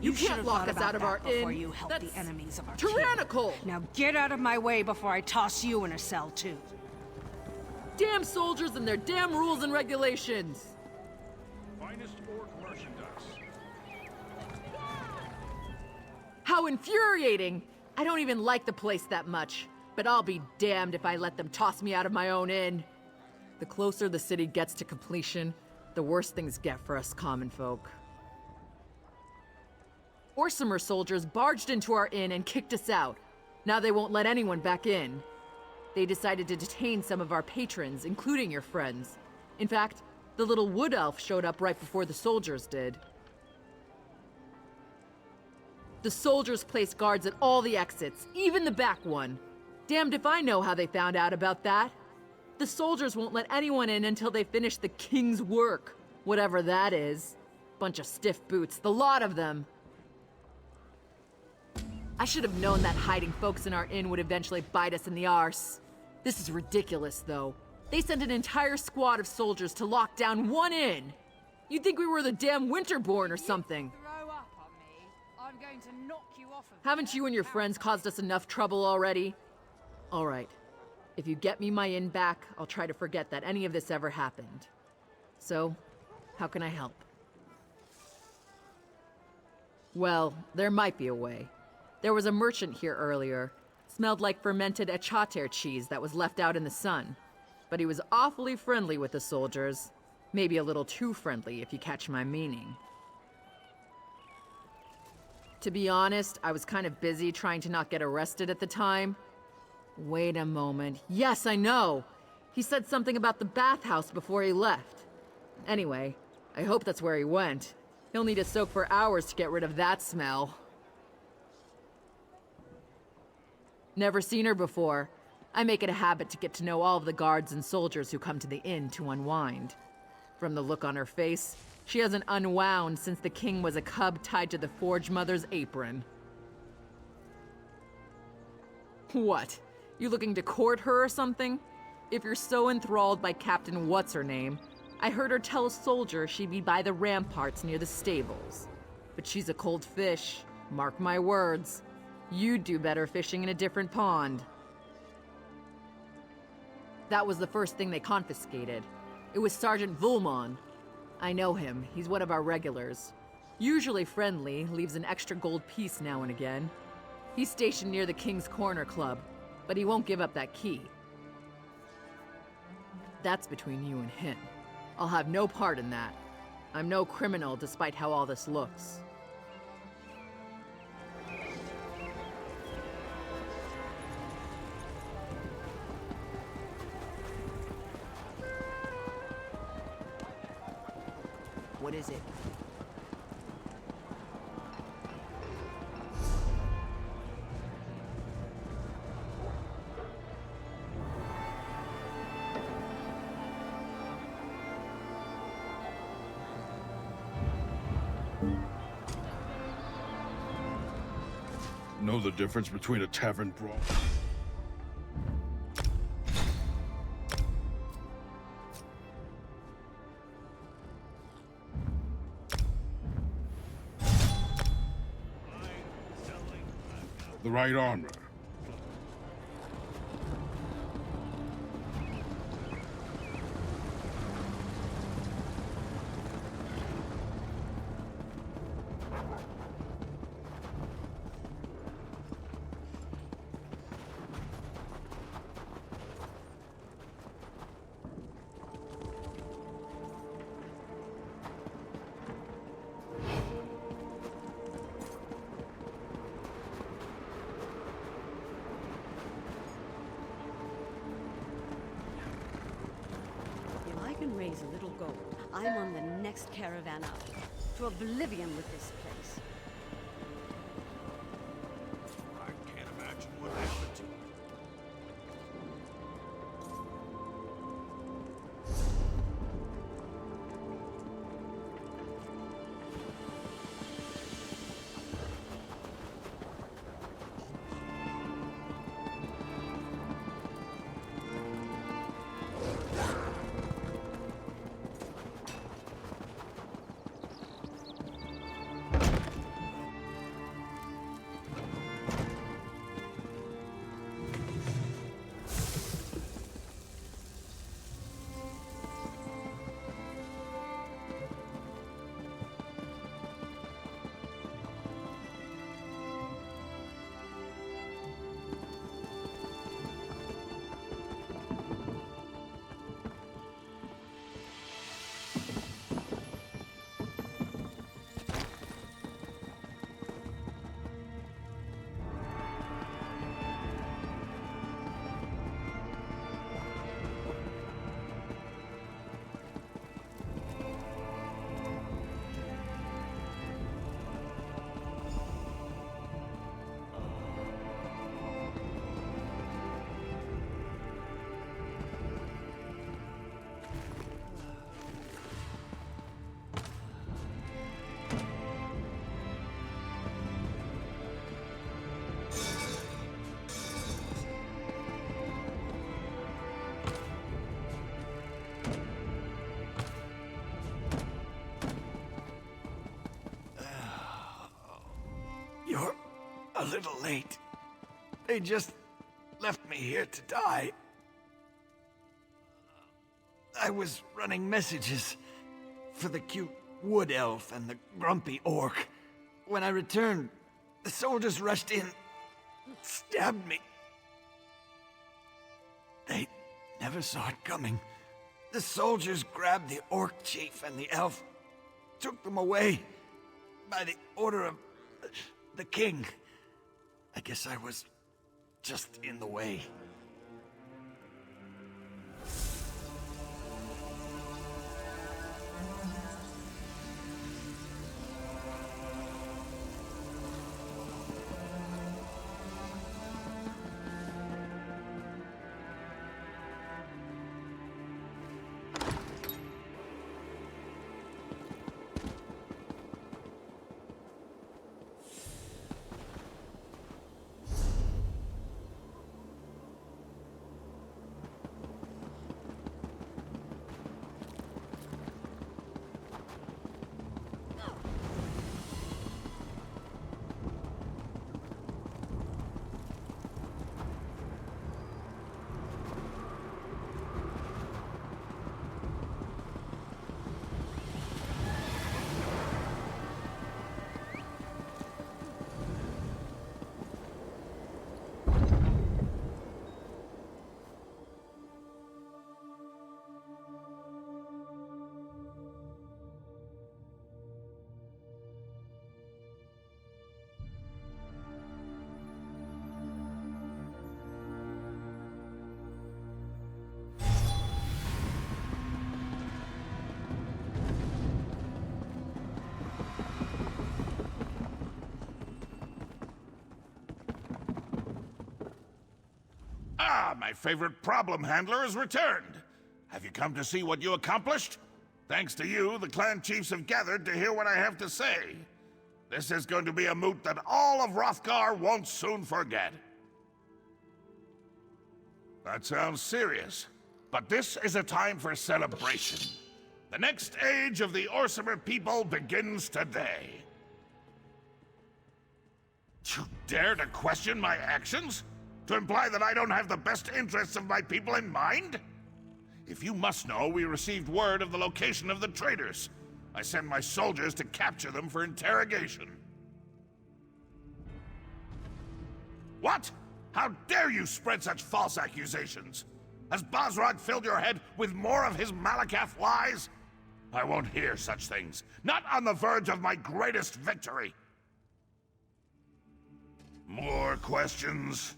You can't lock us out of our before inn. you help That's the enemies of our tyrannical. king. Now get out of my way before I toss you in a cell too. Damn soldiers and their damn rules and regulations. Finest orc merchandise. How infuriating! I don't even like the place that much, but I'll be damned if I let them toss me out of my own inn. The closer the city gets to completion, the worse things get for us common folk. Orsimer soldiers barged into our inn and kicked us out. Now they won't let anyone back in. They decided to detain some of our patrons, including your friends. In fact, the little wood elf showed up right before the soldiers did. The soldiers placed guards at all the exits, even the back one. Damned if I know how they found out about that. The soldiers won't let anyone in until they finish the king's work, whatever that is. Bunch of stiff boots, the lot of them. I should have known that hiding folks in our inn would eventually bite us in the arse. This is ridiculous, though. They sent an entire squad of soldiers to lock down one inn. You'd think we were the damn Winterborn or something. Throw up on me. I'm going to knock you off of Haven't you and your friends caused us enough trouble already? All right. If you get me my inn back, I'll try to forget that any of this ever happened. So, how can I help? Well, there might be a way. There was a merchant here earlier. Smelled like fermented echater cheese that was left out in the sun. But he was awfully friendly with the soldiers. Maybe a little too friendly, if you catch my meaning. To be honest, I was kind of busy trying to not get arrested at the time. Wait a moment. Yes, I know! He said something about the bathhouse before he left. Anyway, I hope that's where he went. He'll need to soak for hours to get rid of that smell. Never seen her before. I make it a habit to get to know all of the guards and soldiers who come to the inn to unwind. From the look on her face, she hasn't unwound since the king was a cub tied to the Forge Mother's apron. What? You looking to court her or something? If you're so enthralled by Captain What's-Her-Name, I heard her tell a soldier she'd be by the ramparts near the stables. But she's a cold fish, mark my words. You'd do better fishing in a different pond. That was the first thing they confiscated. It was Sergeant Vulmon. I know him, he's one of our regulars. Usually friendly, leaves an extra gold piece now and again. He's stationed near the King's Corner Club, but he won't give up that key. That's between you and him. I'll have no part in that. I'm no criminal despite how all this looks. What is it? Know the difference between a tavern brawl? The right armor. If I can raise a little gold, I'm on the next caravan up. To oblivion with this place. I can't imagine what happened to it. a little late. They just left me here to die. I was running messages for the cute wood elf and the grumpy orc. When I returned, the soldiers rushed in, stabbed me. They never saw it coming. The soldiers grabbed the orc chief and the elf, took them away by the order of the king. I guess I was just in the way. Ah, my favorite problem handler has returned. Have you come to see what you accomplished? Thanks to you, the clan chiefs have gathered to hear what I have to say. This is going to be a moot that all of Hrothgar won't soon forget. That sounds serious, but this is a time for celebration. The next age of the Orsimer people begins today. You dare to question my actions? To imply that I don't have the best interests of my people in mind? If you must know, we received word of the location of the traitors. I sent my soldiers to capture them for interrogation. What? How dare you spread such false accusations? Has Bosrog filled your head with more of his Malakath lies? I won't hear such things. Not on the verge of my greatest victory. More questions?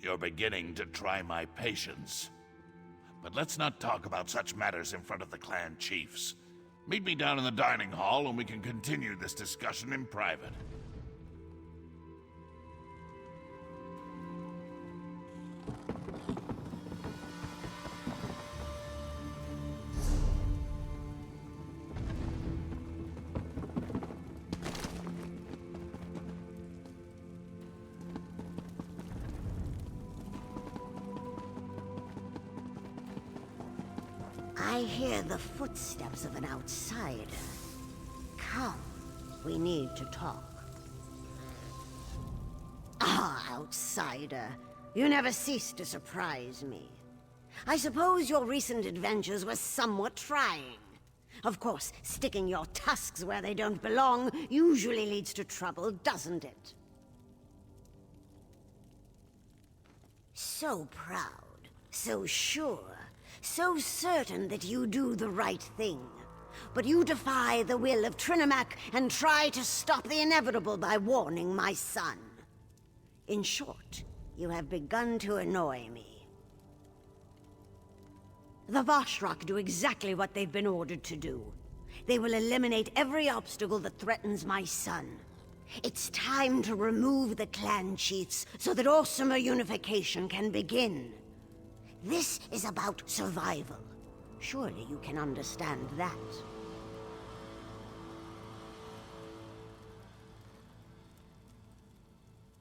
You're beginning to try my patience. But let's not talk about such matters in front of the clan chiefs. Meet me down in the dining hall and we can continue this discussion in private. I hear the footsteps of an outsider. Come, we need to talk. Ah, outsider. You never cease to surprise me. I suppose your recent adventures were somewhat trying. Of course, sticking your tusks where they don't belong usually leads to trouble, doesn't it? So proud, so sure. So certain that you do the right thing. But you defy the will of Trinimac and try to stop the inevitable by warning my son. In short, you have begun to annoy me. The Vashrak do exactly what they've been ordered to do. They will eliminate every obstacle that threatens my son. It's time to remove the clan chiefs so that Orsimer unification can begin. This is about survival. Surely you can understand that.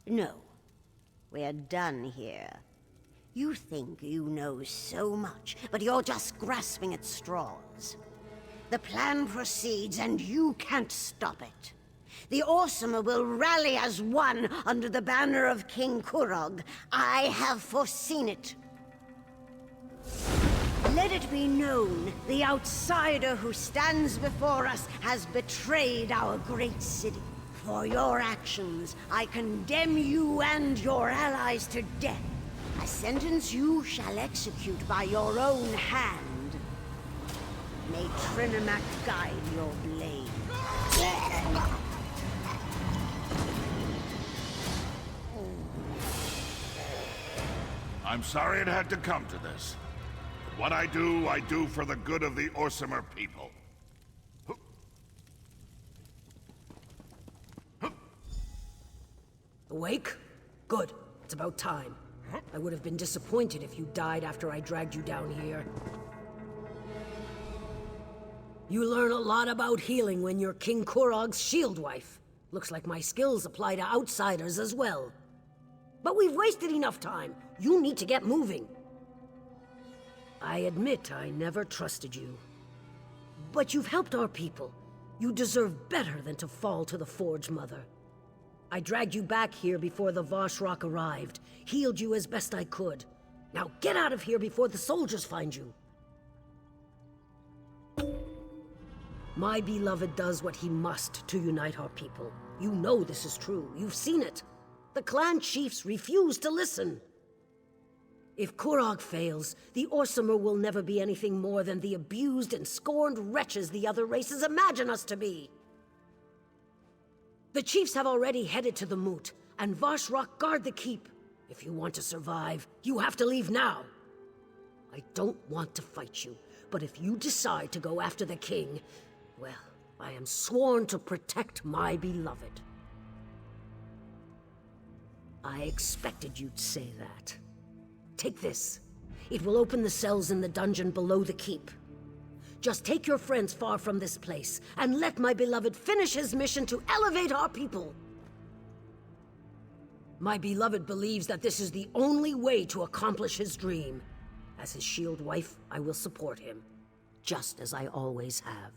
No. We're done here. You think you know so much, but you're just grasping at straws. The plan proceeds and you can't stop it. The Orsimer will rally as one under the banner of King Kurog. I have foreseen it. Let it be known, the outsider who stands before us has betrayed our great city. For your actions, I condemn you and your allies to death. A sentence you shall execute by your own hand. May Trinimac guide your blade. I'm sorry it had to come to this. What I do for the good of the Orsimer people. Awake? Good. It's about time. I would have been disappointed if you died after I dragged you down here. You learn a lot about healing when you're King Kurog's shield wife. Looks like my skills apply to outsiders as well. But we've wasted enough time. You need to get moving. I admit I never trusted you. But you've helped our people. You deserve better than to fall to the Forge Mother. I dragged you back here before the Vashrock arrived, healed you as best I could. Now get out of here before the soldiers find you. My beloved does what he must to unite our people. You know this is true. You've seen it. The clan chiefs refuse to listen. If Kurog fails, the Orsimer will never be anything more than the abused and scorned wretches the other races imagine us to be. The chiefs have already headed to the moot, and Vashrock guard the keep. If you want to survive, you have to leave now. I don't want to fight you, but if you decide to go after the king, well, I am sworn to protect my beloved. I expected you'd say that. Take this. It will open the cells in the dungeon below the keep. Just take your friends far from this place, and let my beloved finish his mission to elevate our people. My beloved believes that this is the only way to accomplish his dream. As his shield wife, I will support him, just as I always have.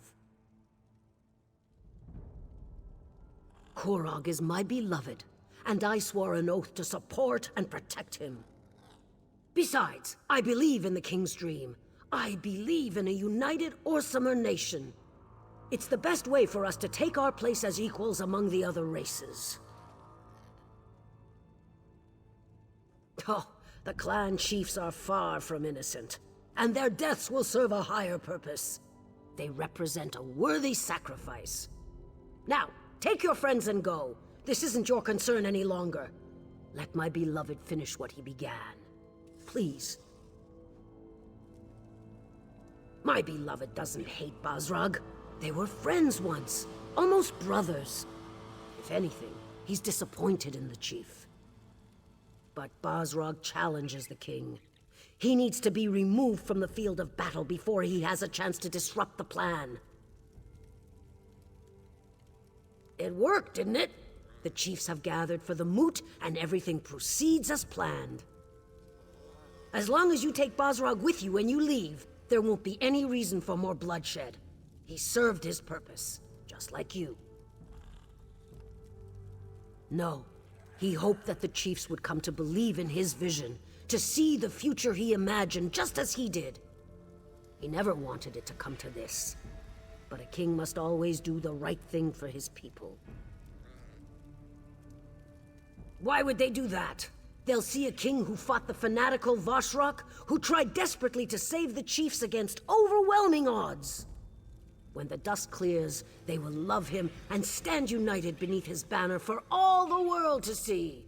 Kurog is my beloved, and I swore an oath to support and protect him. Besides, I believe in the king's dream. I believe in a united Orsimer nation. It's the best way for us to take our place as equals among the other races. Oh, the clan chiefs are far from innocent, and their deaths will serve a higher purpose. They represent a worthy sacrifice. Now, take your friends and go. This isn't your concern any longer. Let my beloved finish what he began. Please. My beloved doesn't hate Basrag. They were friends once, almost brothers. If anything, he's disappointed in the chief. But Basrag challenges the king. He needs to be removed from the field of battle before he has a chance to disrupt the plan. It worked, didn't it? The chiefs have gathered for the moot, and everything proceeds as planned. As long as you take Basrag with you when you leave, there won't be any reason for more bloodshed. He served his purpose, just like you. No, he hoped that the chiefs would come to believe in his vision, to see the future he imagined just as he did. He never wanted it to come to this. But a king must always do the right thing for his people. Why would they do that? They'll see a king who fought the fanatical Vashrock, who tried desperately to save the chiefs against overwhelming odds. When the dust clears, they will love him and stand united beneath his banner for all the world to see.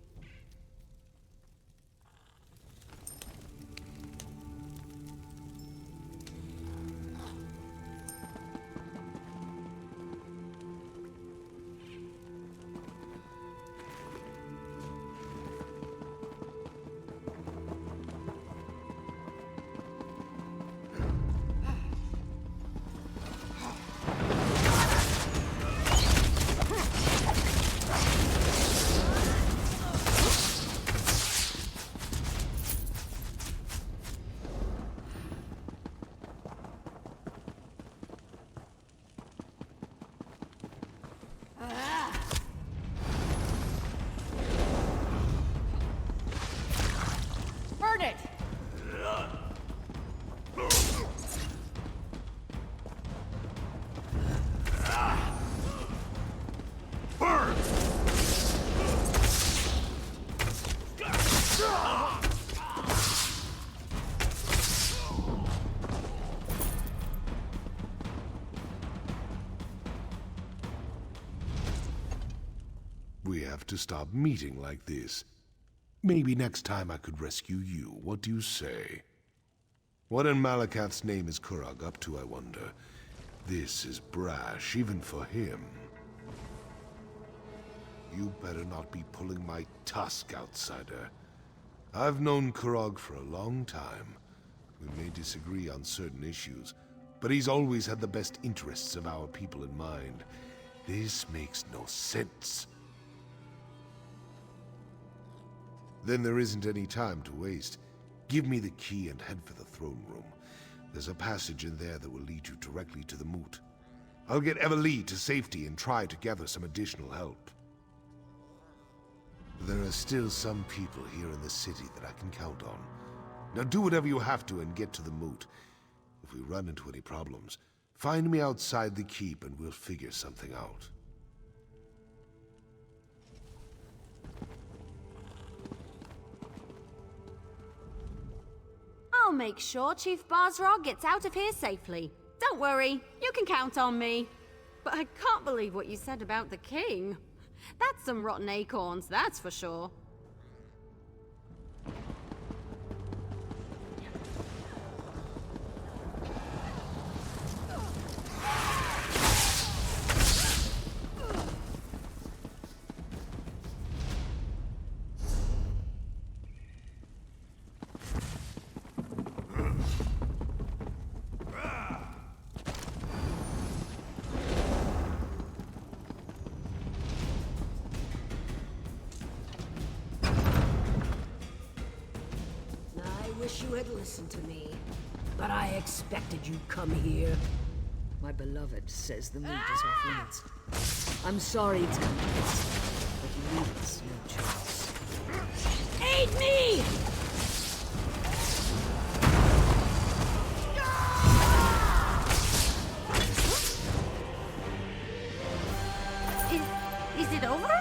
We have to stop meeting like this. Maybe next time I could rescue you. What do you say? What in Malakath's name is Kurog up to, I wonder? This is brash, even for him. You better not be pulling my tusk, outsider. I've known Kurog for a long time. We may disagree on certain issues, but he's always had the best interests of our people in mind. This makes no sense. Then there isn't any time to waste. Give me the key and head for the throne room. There's a passage in there that will lead you directly to the moot. I'll get Everlee to safety and try to gather some additional help. There are still some people here in the city that I can count on. Now do whatever you have to and get to the moot. If we run into any problems, find me outside the keep and we'll figure something out. I'll make sure Chief Barzrog gets out of here safely. Don't worry, you can count on me. But I can't believe what you said about the king. That's some rotten acorns, that's for sure. I wish you had listened to me, but I expected you'd come here. My beloved says the mood is off limits. I'm sorry it's come to this, but you leave us no choice. Aid me! Is it over?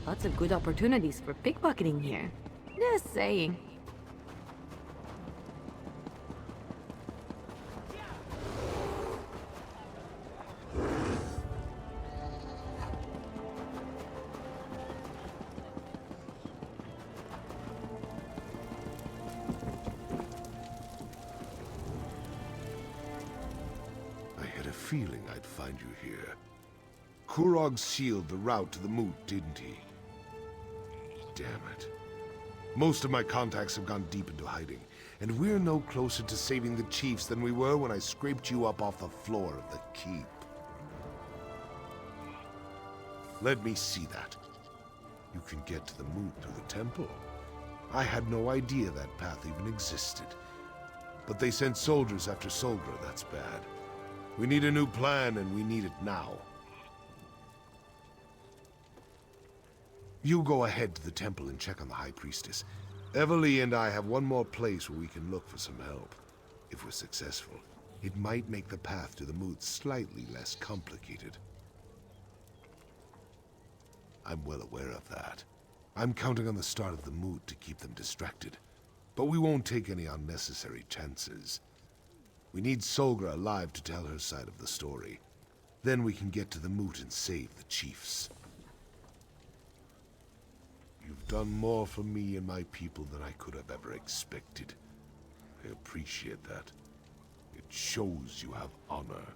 Lots of good opportunities for pickpocketing here. Just saying. I had a feeling I'd find you here. Kurog sealed the route to the moot, didn't he? Damn it. Most of my contacts have gone deep into hiding, and we're no closer to saving the chiefs than we were when I scraped you up off the floor of the keep. Let me see that. You can get to the moot through the temple. I had no idea that path even existed. But they sent soldiers after Solgra, that's bad. We need a new plan, and we need it now. You go ahead to the temple and check on the High Priestess. Everlee and I have one more place where we can look for some help. If we're successful, it might make the path to the moot slightly less complicated. I'm well aware of that. I'm counting on the start of the moot to keep them distracted. But we won't take any unnecessary chances. We need Solgra alive to tell her side of the story. Then we can get to the moot and save the chiefs. You've done more for me and my people than I could have ever expected. I appreciate that. It shows you have honor.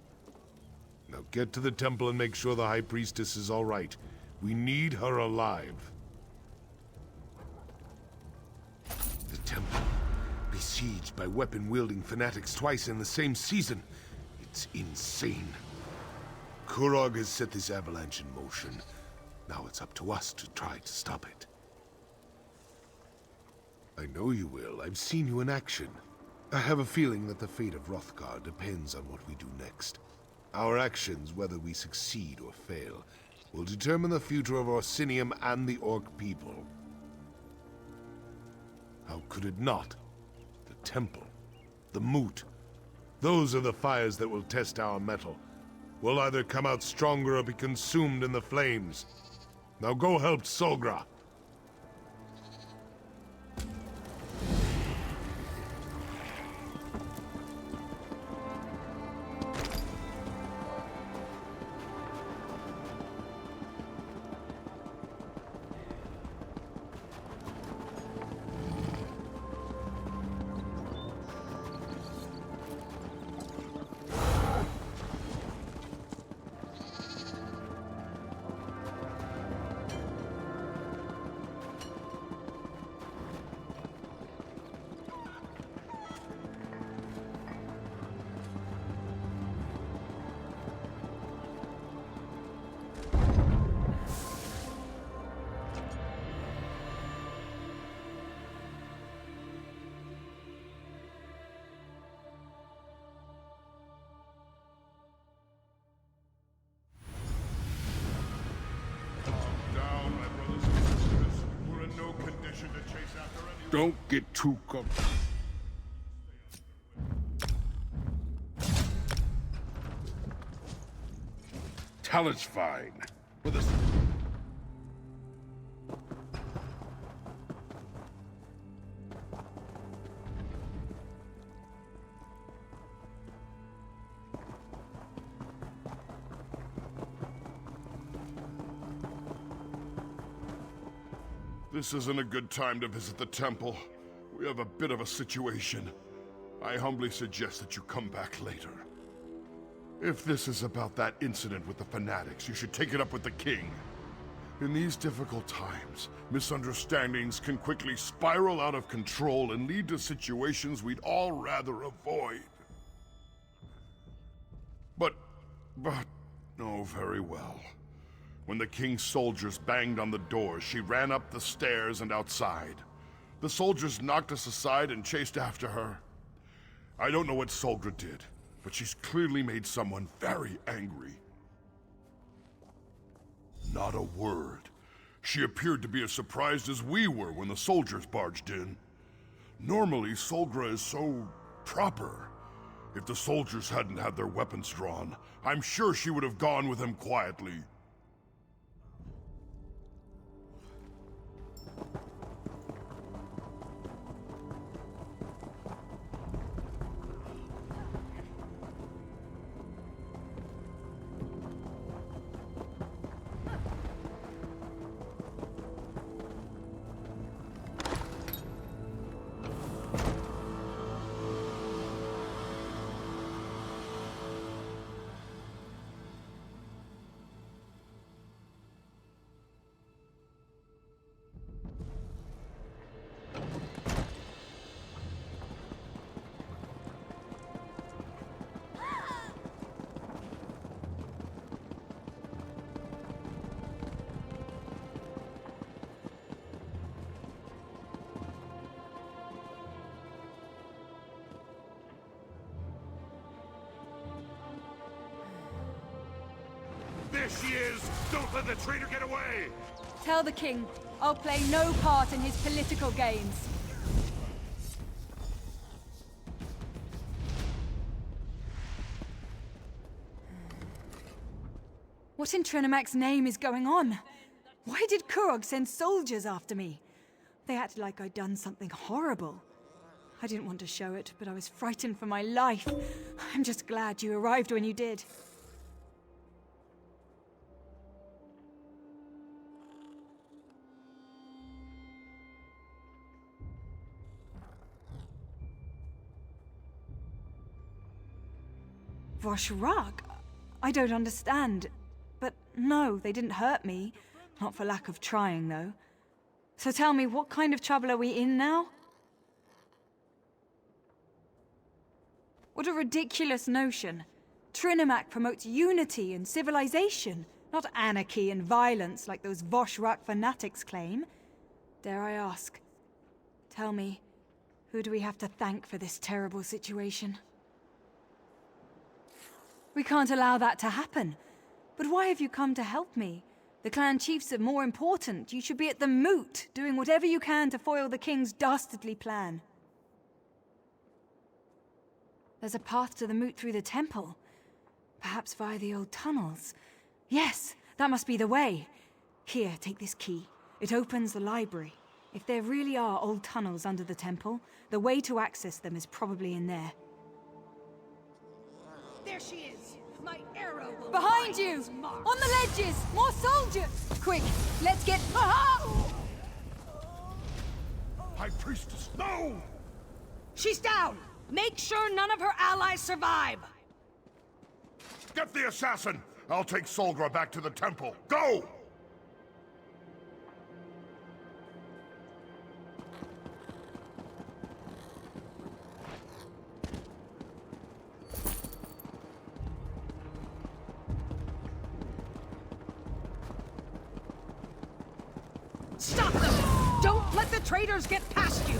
Now get to the temple and make sure the High Priestess is all right. We need her alive. The temple, besieged by weapon-wielding fanatics twice in the same season. It's insane. Kurog has set this avalanche in motion. Now it's up to us to try to stop it. I know you will. I've seen you in action. I have a feeling that the fate of Hrothgar depends on what we do next. Our actions, whether we succeed or fail, will determine the future of Orsinium and the Orc people. How could it not? The temple, the moot. Those are the fires that will test our mettle. We'll either come out stronger or be consumed in the flames. Now go help Solgra. Don't get too comfortable. Talent's fine. With us. This isn't a good time to visit the temple. We have a bit of a situation. I humbly suggest that you come back later. If this is about that incident with the fanatics, you should take it up with the king. In these difficult times, misunderstandings can quickly spiral out of control and lead to situations we'd all rather avoid. But, oh, very well. When the king's soldiers banged on the door, she ran up the stairs and outside. The soldiers knocked us aside and chased after her. I don't know what Solgra did, but she's clearly made someone very angry. Not a word. She appeared to be as surprised as we were when the soldiers barged in. Normally, Solgra is so proper. If the soldiers hadn't had their weapons drawn, I'm sure she would have gone with them quietly. There she is! Don't let the traitor get away! Tell the king, I'll play no part in his political games. What in Trinimax's name is going on? Why did Kurog send soldiers after me? They acted like I'd done something horrible. I didn't want to show it, but I was frightened for my life. I'm just glad you arrived when you did. Voshrak? I don't understand. But no, they didn't hurt me. Not for lack of trying, though. So tell me, what kind of trouble are we in now? What a ridiculous notion. Trinimac promotes unity and civilization, not anarchy and violence like those Voshrak fanatics claim. Dare I ask? Tell me, who do we have to thank for this terrible situation? We can't allow that to happen. But why have you come to help me? The clan chiefs are more important. You should be at the moot, doing whatever you can to foil the king's dastardly plan. There's a path to the moot through the temple. Perhaps via the old tunnels. Yes, that must be the way. Here, take this key. It opens the library. If there really are old tunnels under the temple, the way to access them is probably in there. There she is! My arrow will Behind find you! its mark. On the ledges! More soldiers! Quick, let's get... Aha! High Priestess, no! She's down! Make sure none of her allies survive! Get the assassin! I'll take Solgra back to the temple. Go! Stop them! Don't let the traitors get past you!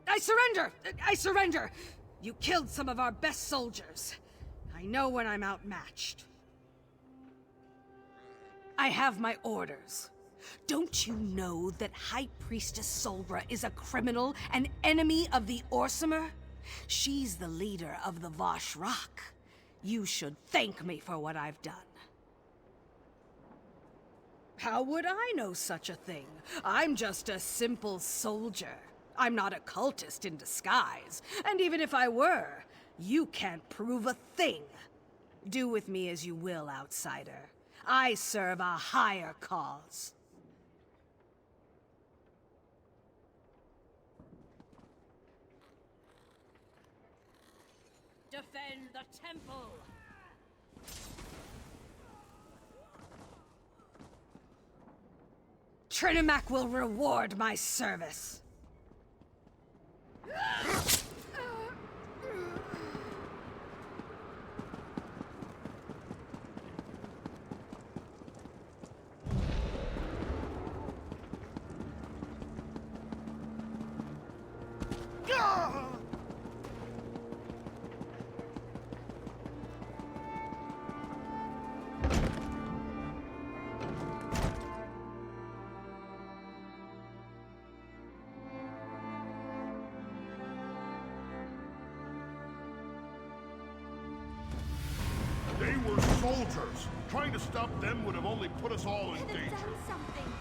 I surrender! I surrender! You killed some of our best soldiers. I know when I'm outmatched. I have my orders. Don't you know that High Priestess Solgra is a criminal, an enemy of the Orsimer? She's the leader of the Voshrak. You should thank me for what I've done. How would I know such a thing? I'm just a simple soldier. I'm not a cultist in disguise, and even if I were, you can't prove a thing. Do with me as you will, outsider. I serve a higher cause. Defend the temple! Trinimac will reward my service. They were soldiers. Trying to stop them would have only put us all in danger. Done something.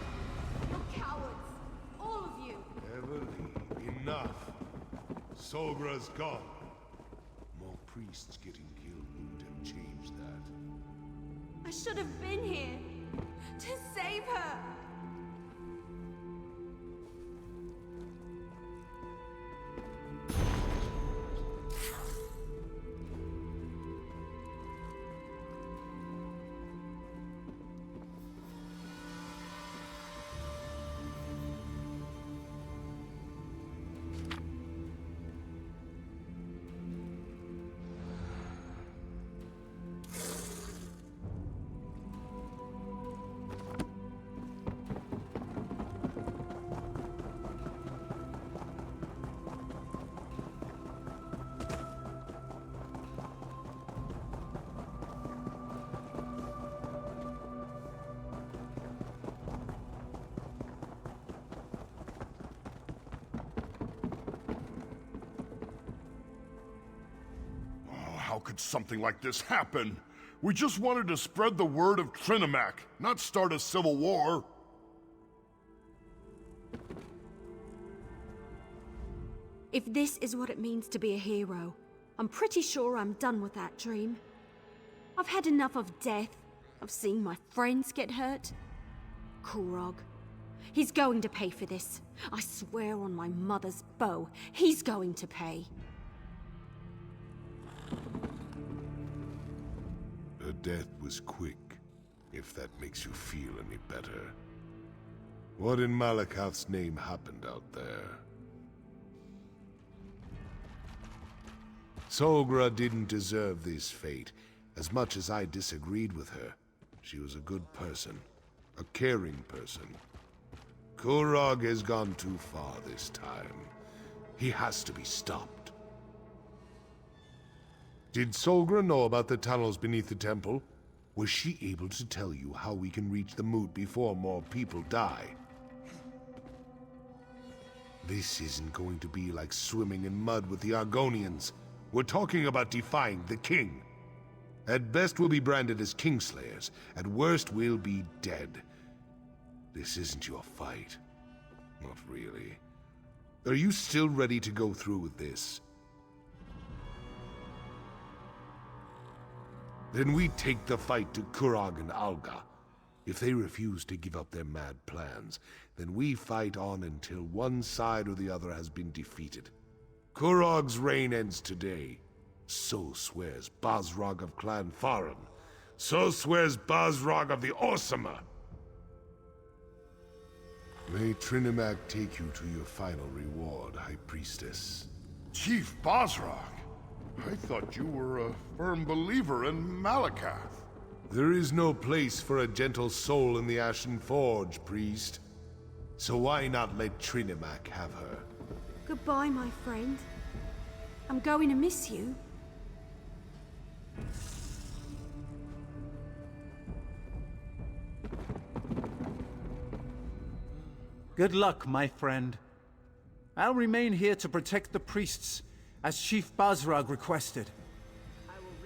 You're cowards. All of you. Everly, enough. Solgra's gone. More priests getting killed wouldn't have changed that. I should have been here to save her. How could something like this happen? We just wanted to spread the word of Trinimac, not start a civil war. If this is what it means to be a hero, I'm pretty sure I'm done with that dream. I've had enough of death, of seeing my friends get hurt. Kurog, he's going to pay for this. I swear on my mother's bow, he's going to pay. Her death was quick, if that makes you feel any better. What in Malakath's name happened out there? Solgra didn't deserve this fate, as much as I disagreed with her. She was a good person, a caring person. Kurog has gone too far this time. He has to be stopped. Did Solgra know about the tunnels beneath the temple? Was she able to tell you how we can reach the moot before more people die? This isn't going to be like swimming in mud with the Argonians. We're talking about defying the king. At best, we'll be branded as Kingslayers. At worst, we'll be dead. This isn't your fight. Not really. Are you still ready to go through with this? Then we take the fight to Kurog and Alga. If they refuse to give up their mad plans, then we fight on until one side or the other has been defeated. Kurog's reign ends today. So swears Basrog of Clan Faran. So swears Basrog of the Orsama. May Trinimac take you to your final reward, High Priestess. Chief Basrog, I thought you were a firm believer in Malakath. There is no place for a gentle soul in the Ashen Forge, priest. So why not let Trinimac have her? Goodbye, my friend. I'm going to miss you. Good luck, my friend. I'll remain here to protect the priests, as Chief Basrog requested.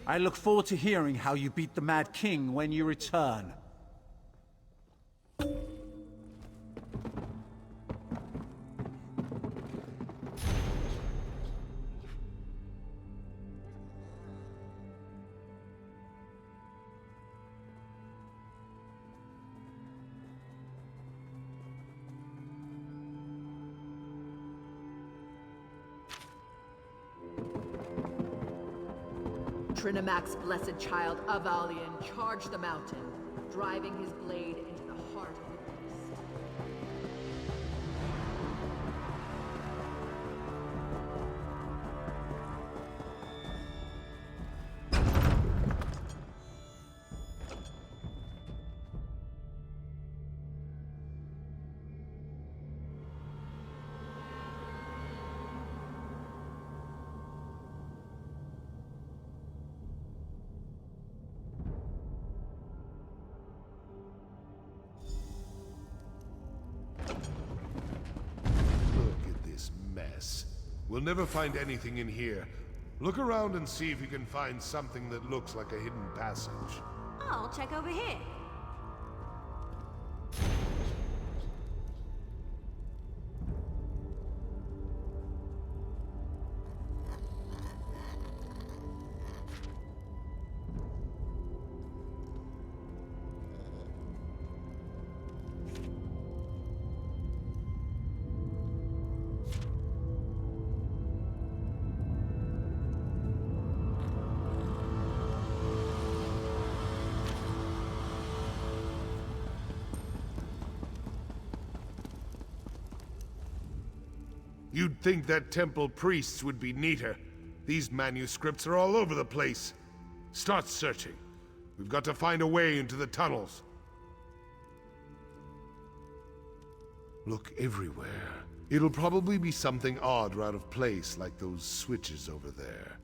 I look forward to hearing how you beat the Mad King when you return. Trinimac's blessed child, Avalion, charged the mountain, driving his blade into the heart of the beast. We'll never find anything in here. Look around and see if you can find something that looks like a hidden passage. I'll check over here. You'd think that temple priests would be neater. These manuscripts are all over the place. Start searching. We've got to find a way into the tunnels. Look everywhere. It'll probably be something odd or out of place, like those switches over there.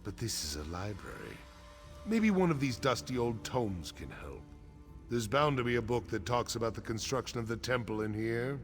But this is a library. Maybe one of these dusty old tomes can help. There's bound to be a book that talks about the construction of the temple in here.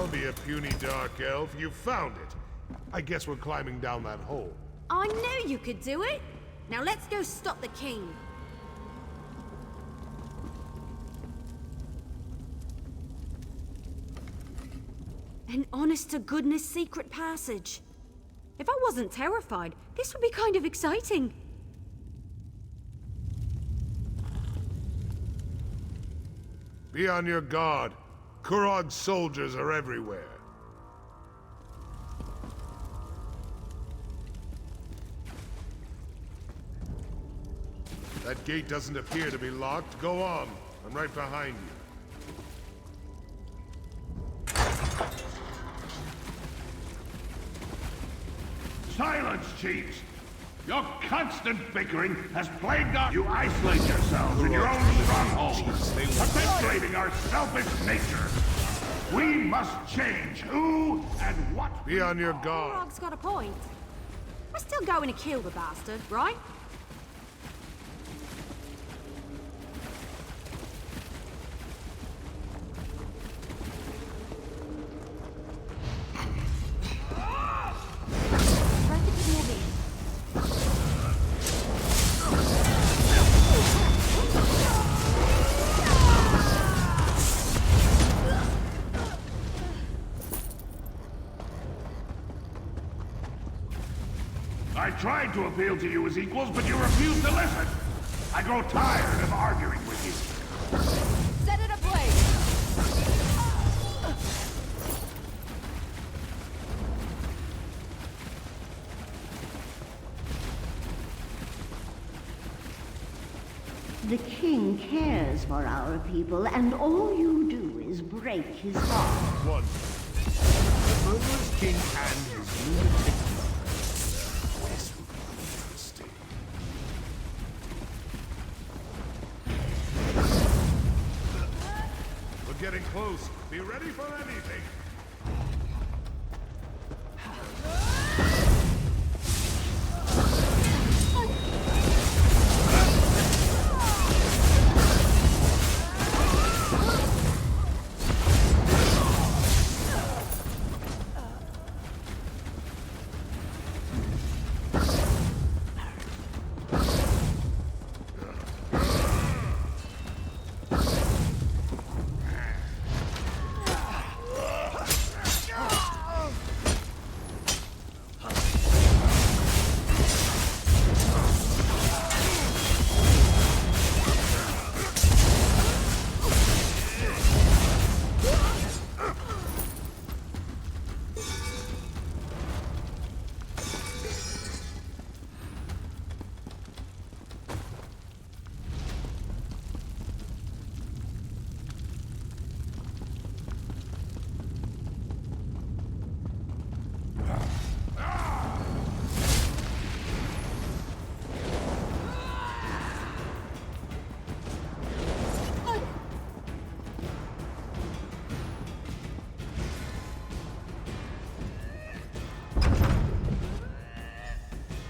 I'll be a puny dark elf. You found it. I guess we're climbing down that hole. I knew you could do it! Now let's go stop the king. An honest-to-goodness secret passage. If I wasn't terrified, this would be kind of exciting. Be on your guard. Kurog's soldiers are everywhere. That gate doesn't appear to be locked. Go on. I'm right behind you. Silence, chiefs! Your constant bickering has plagued our... You isolate yourselves in your own strongholds, perpetuating our selfish nature. We must change who and what... Be on your guard. Kurog's got a point. We're still going to kill the bastard, right? I tried to appeal to you as equals, but you refused to listen. I grow tired of arguing with you. Set it ablaze! The king cares for our people, and all you do is break his heart. One. The murderous king and his lunatic mother. This will be interesting. We're getting close. Be ready for anything.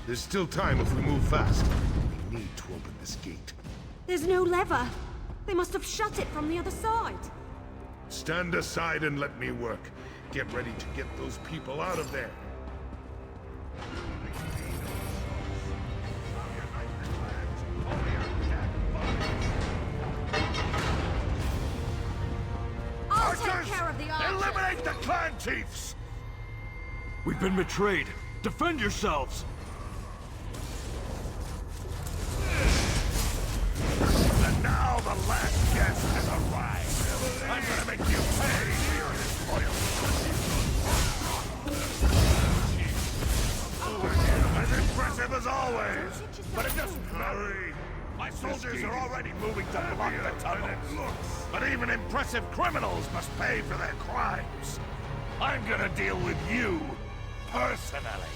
There's still time if we move fast. We need to open this gate. There's no lever. They must have shut it from the other side. Stand aside and let me work. Get ready to get those people out of there. I'll take care of the archers. Eliminate the clan chiefs! We've been betrayed. Defend yourselves! And now the last guest has arrived. I'm gonna make you pay for your disloyalty. As impressive as always, but it doesn't matter. My soldiers are already moving to block the tunnels. But even impressive criminals must pay for their crimes. I'm gonna deal with you personally.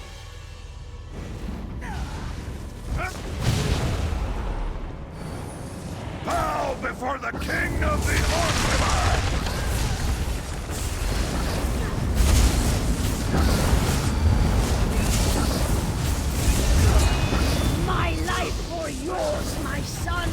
Bow before the king of the Orc-mage! My life for yours, my son!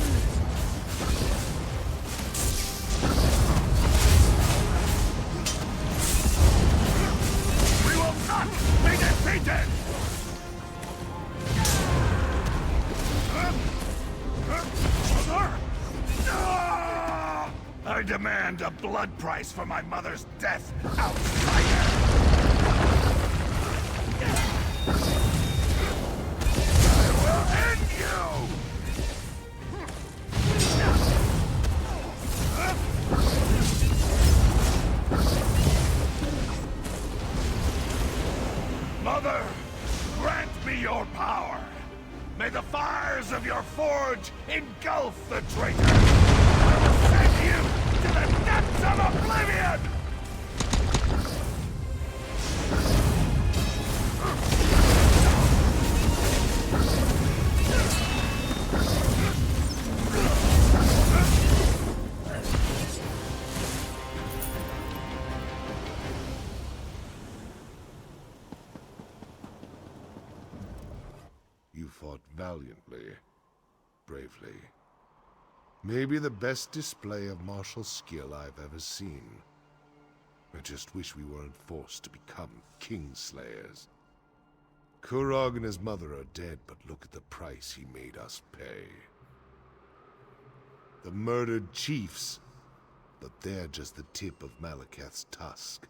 I demand a blood price for my mother's death, outsider! I will end you! Mother, grant me your power. May the fires of your forge engulf the traitor. I will send you to the depths of oblivion! You fought valiantly, bravely. Maybe the best display of martial skill I've ever seen. I just wish we weren't forced to become kingslayers. Kurog and his mother are dead, but look at the price he made us pay. The murdered chiefs, but they're just the tip of Malekith's tusk.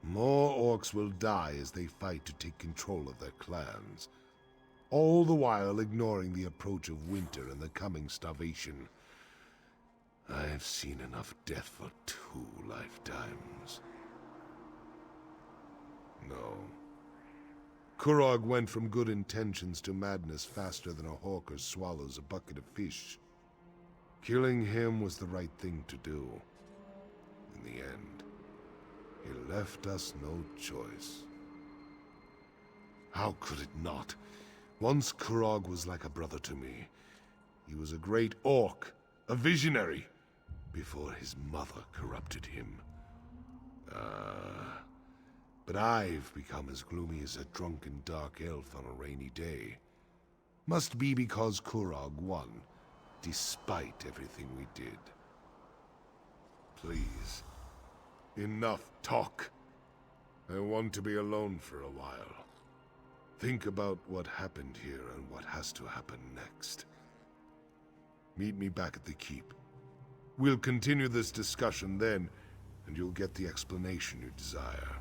More orcs will die as they fight to take control of their clans, all the while ignoring the approach of winter and the coming starvation. I've seen enough death for 2 lifetimes. No. Kurog went from good intentions to madness faster than a hawker swallows a bucket of fish. Killing him was the right thing to do. In the end, he left us no choice. How could it not? Once Kurog was like a brother to me. He was a great orc, a visionary, before his mother corrupted him. But I've become as gloomy as a drunken dark elf on a rainy day. Must be because Kurog won, despite everything we did. Please, enough talk. I want to be alone for a while. Think about what happened here and what has to happen next. Meet me back at the keep. We'll continue this discussion then, and you'll get the explanation you desire.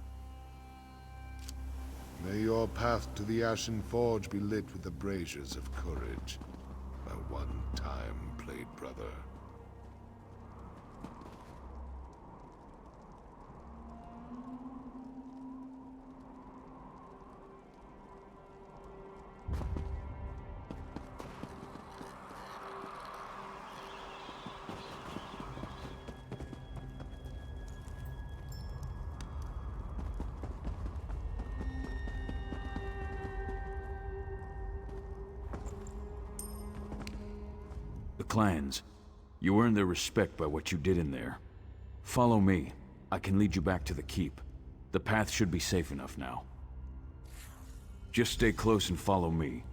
May your path to the Ashen Forge be lit with the braziers of courage, my one-time blade brother. The clans. You earned their respect by what you did in there. Follow me. I can lead you back to the keep. The path should be safe enough now. Just stay close and follow me.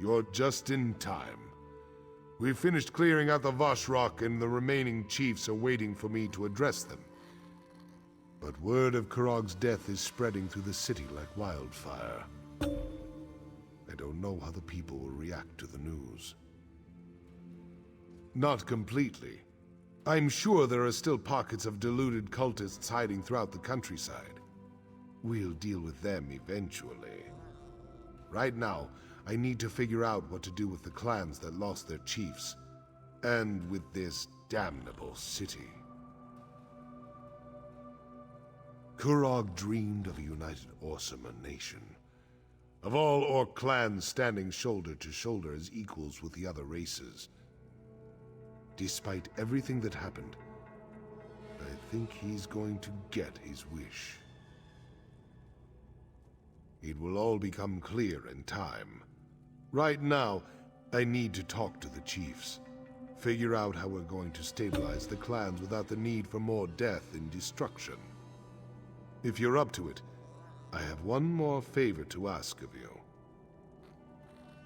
You're just in time. We've finished clearing out the Vashrock, and the remaining chiefs are waiting for me to address them. But word of Kurog's death is spreading through the city like wildfire. I don't know how the people will react to the news. Not completely. I'm sure there are still pockets of deluded cultists hiding throughout the countryside. We'll deal with them eventually. Right now, I need to figure out what to do with the clans that lost their chiefs, and with this damnable city. Kurog dreamed of a united Orsimer nation, of all orc clans standing shoulder to shoulder as equals with the other races. Despite everything that happened, I think he's going to get his wish. It will all become clear in time. Right now, I need to talk to the chiefs. Figure out how we're going to stabilize the clans without the need for more death and destruction. If you're up to it, I have one more favor to ask of you.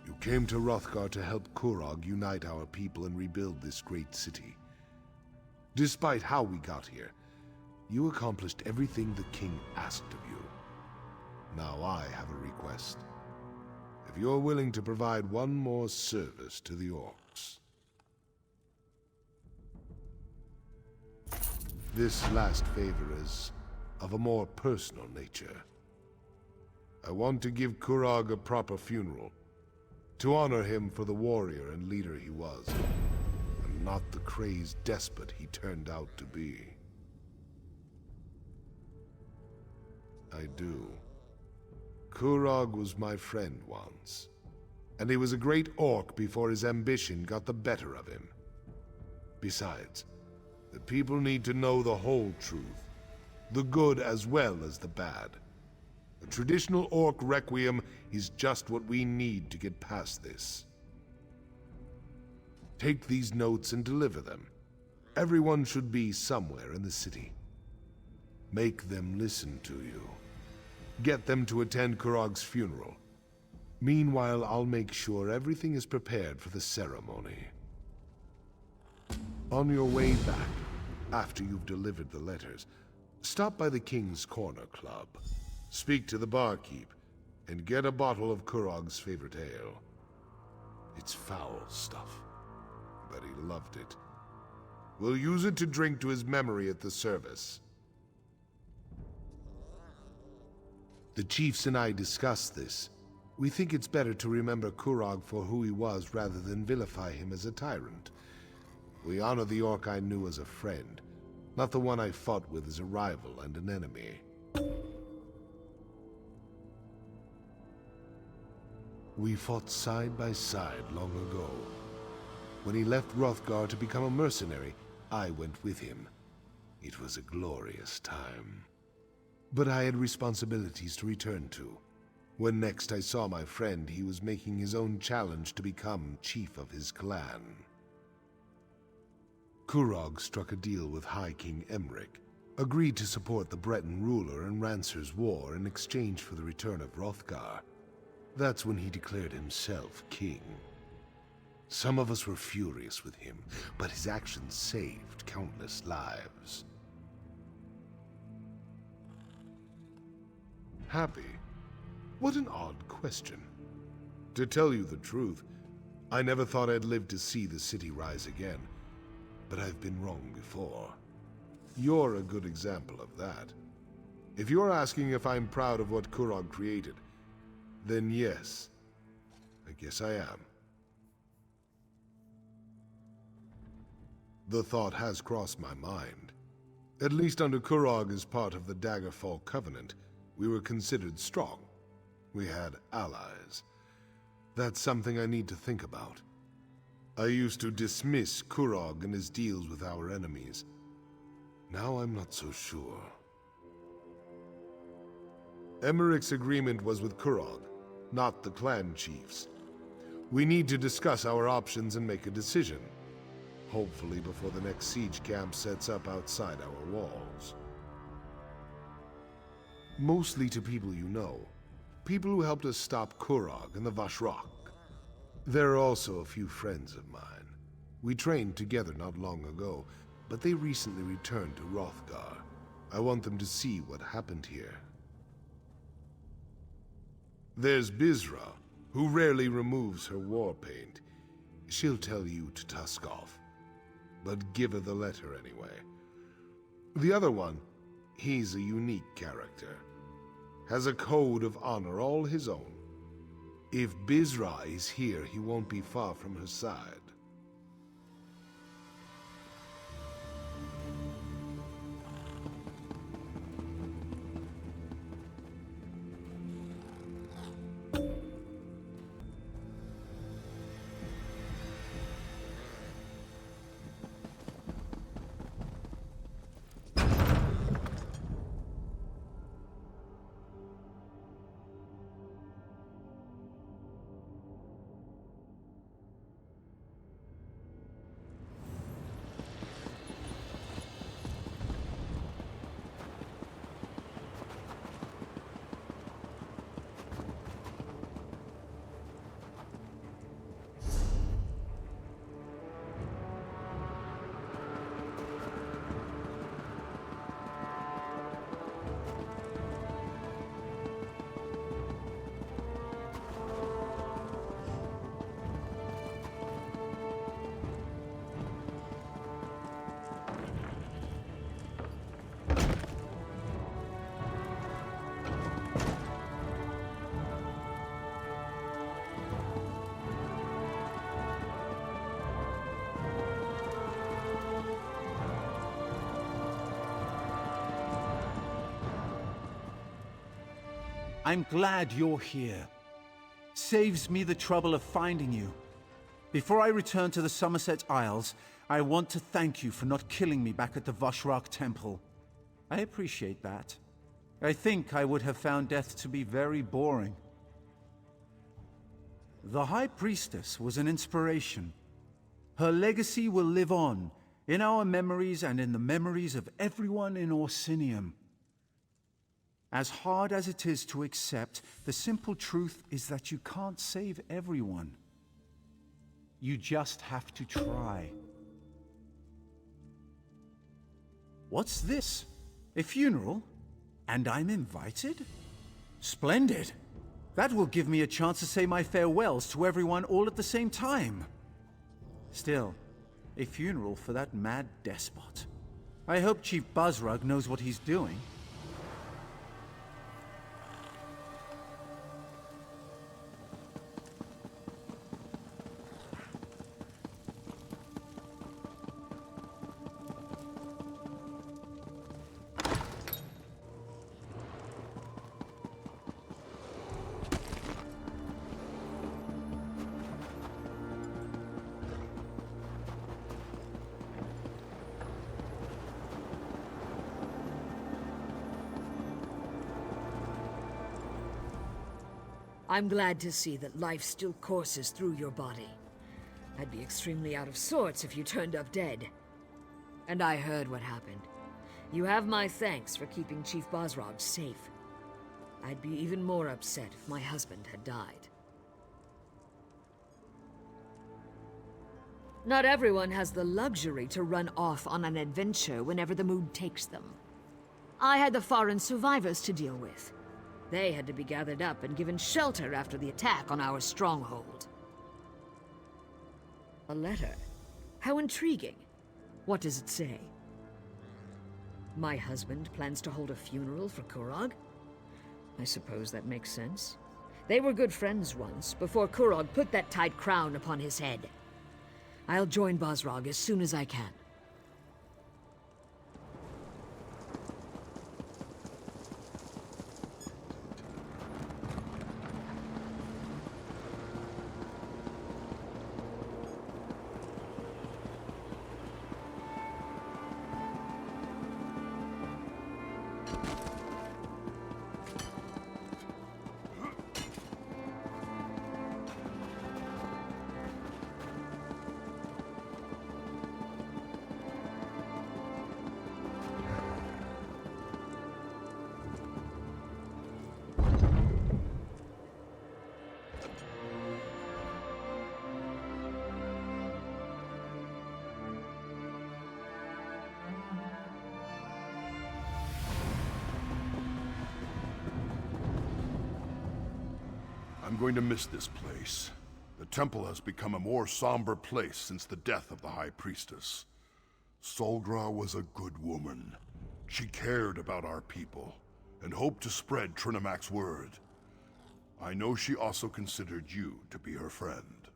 You came to Hrothgar to help Kurog unite our people and rebuild this great city. Despite how we got here, you accomplished everything the king asked of you. Now I have a request. If you're willing to provide one more service to the orcs. This last favor is of a more personal nature. I want to give Kurog a proper funeral, to honor him for the warrior and leader he was, and not the crazed despot he turned out to be. I do. Kurog was my friend once, and he was a great orc before his ambition got the better of him. Besides, the people need to know the whole truth, the good as well as the bad. A traditional orc requiem is just what we need to get past this. Take these notes and deliver them. Everyone should be somewhere in the city. Make them listen to you. Get them to attend Kurog's funeral. Meanwhile, I'll make sure everything is prepared for the ceremony. On your way back, after you've delivered the letters, stop by the King's Corner Club. Speak to the barkeep, and get a bottle of Kurog's favorite ale. It's foul stuff, but he loved it. We'll use it to drink to his memory at the service. The chiefs and I discussed this. We think it's better to remember Kurog for who he was rather than vilify him as a tyrant. We honor the orc I knew as a friend, not the one I fought with as a rival and an enemy. We fought side by side long ago. When he left Hrothgar to become a mercenary, I went with him. It was a glorious time. But I had responsibilities to return to. When next I saw my friend, he was making his own challenge to become chief of his clan. Kurog struck a deal with High King Emmerich, agreed to support the Breton ruler in Rancer's war in exchange for the return of Hrothgar. That's when he declared himself king. Some of us were furious with him, but his actions saved countless lives. Happy? What an odd question. To tell you the truth, I never thought I'd live to see the city rise again, but I've been wrong before. You're a good example of that. If you're asking if I'm proud of what Kurog created, then yes, I guess I am. The thought has crossed my mind. At least under Kurog as part of the Daggerfall Covenant, we were considered strong. We had allies. That's something I need to think about. I used to dismiss Kurog and his deals with our enemies. Now I'm not so sure. Emmerich's agreement was with Kurog, not the clan chiefs. We need to discuss our options and make a decision. Hopefully before the next siege camp sets up outside our walls. Mostly to people you know. People who helped us stop Kurog and the Vashrok. There are also a few friends of mine. We trained together not long ago, but they recently returned to Hrothgar. I want them to see what happened here. There's Bizra, who rarely removes her war paint. She'll tell you to tusk off, but give her the letter anyway. The other one, he's a unique character. Has a code of honor all his own. If Bizra is here, he won't be far from her side. I'm glad you're here. Saves me the trouble of finding you. Before I return to the Somerset Isles, I want to thank you for not killing me back at the Vashrak Temple. I appreciate that. I think I would have found death to be very boring. The High Priestess was an inspiration. Her legacy will live on, in our memories and in the memories of everyone in Orsinium. As hard as it is to accept, the simple truth is that you can't save everyone. You just have to try. What's this? A funeral? And I'm invited? Splendid! That will give me a chance to say my farewells to everyone all at the same time. Still, a funeral for that mad despot. I hope Chief Basrag knows what he's doing. I'm glad to see that life still courses through your body. I'd be extremely out of sorts if you turned up dead. And I heard what happened. You have my thanks for keeping Chief Basrog safe. I'd be even more upset if my husband had died. Not everyone has the luxury to run off on an adventure whenever the mood takes them. I had the foreign survivors to deal with. They had to be gathered up and given shelter after the attack on our stronghold. A letter? How intriguing. What does it say? My husband plans to hold a funeral for Kurog? I suppose that makes sense. They were good friends once, before Kurog put that tight crown upon his head. I'll join Basrog as soon as I can. I'm going to miss this place. The temple has become a more somber place since the death of the High Priestess. Solgra was a good woman. She cared about our people, and hoped to spread Trinimax's word. I know she also considered you to be her friend.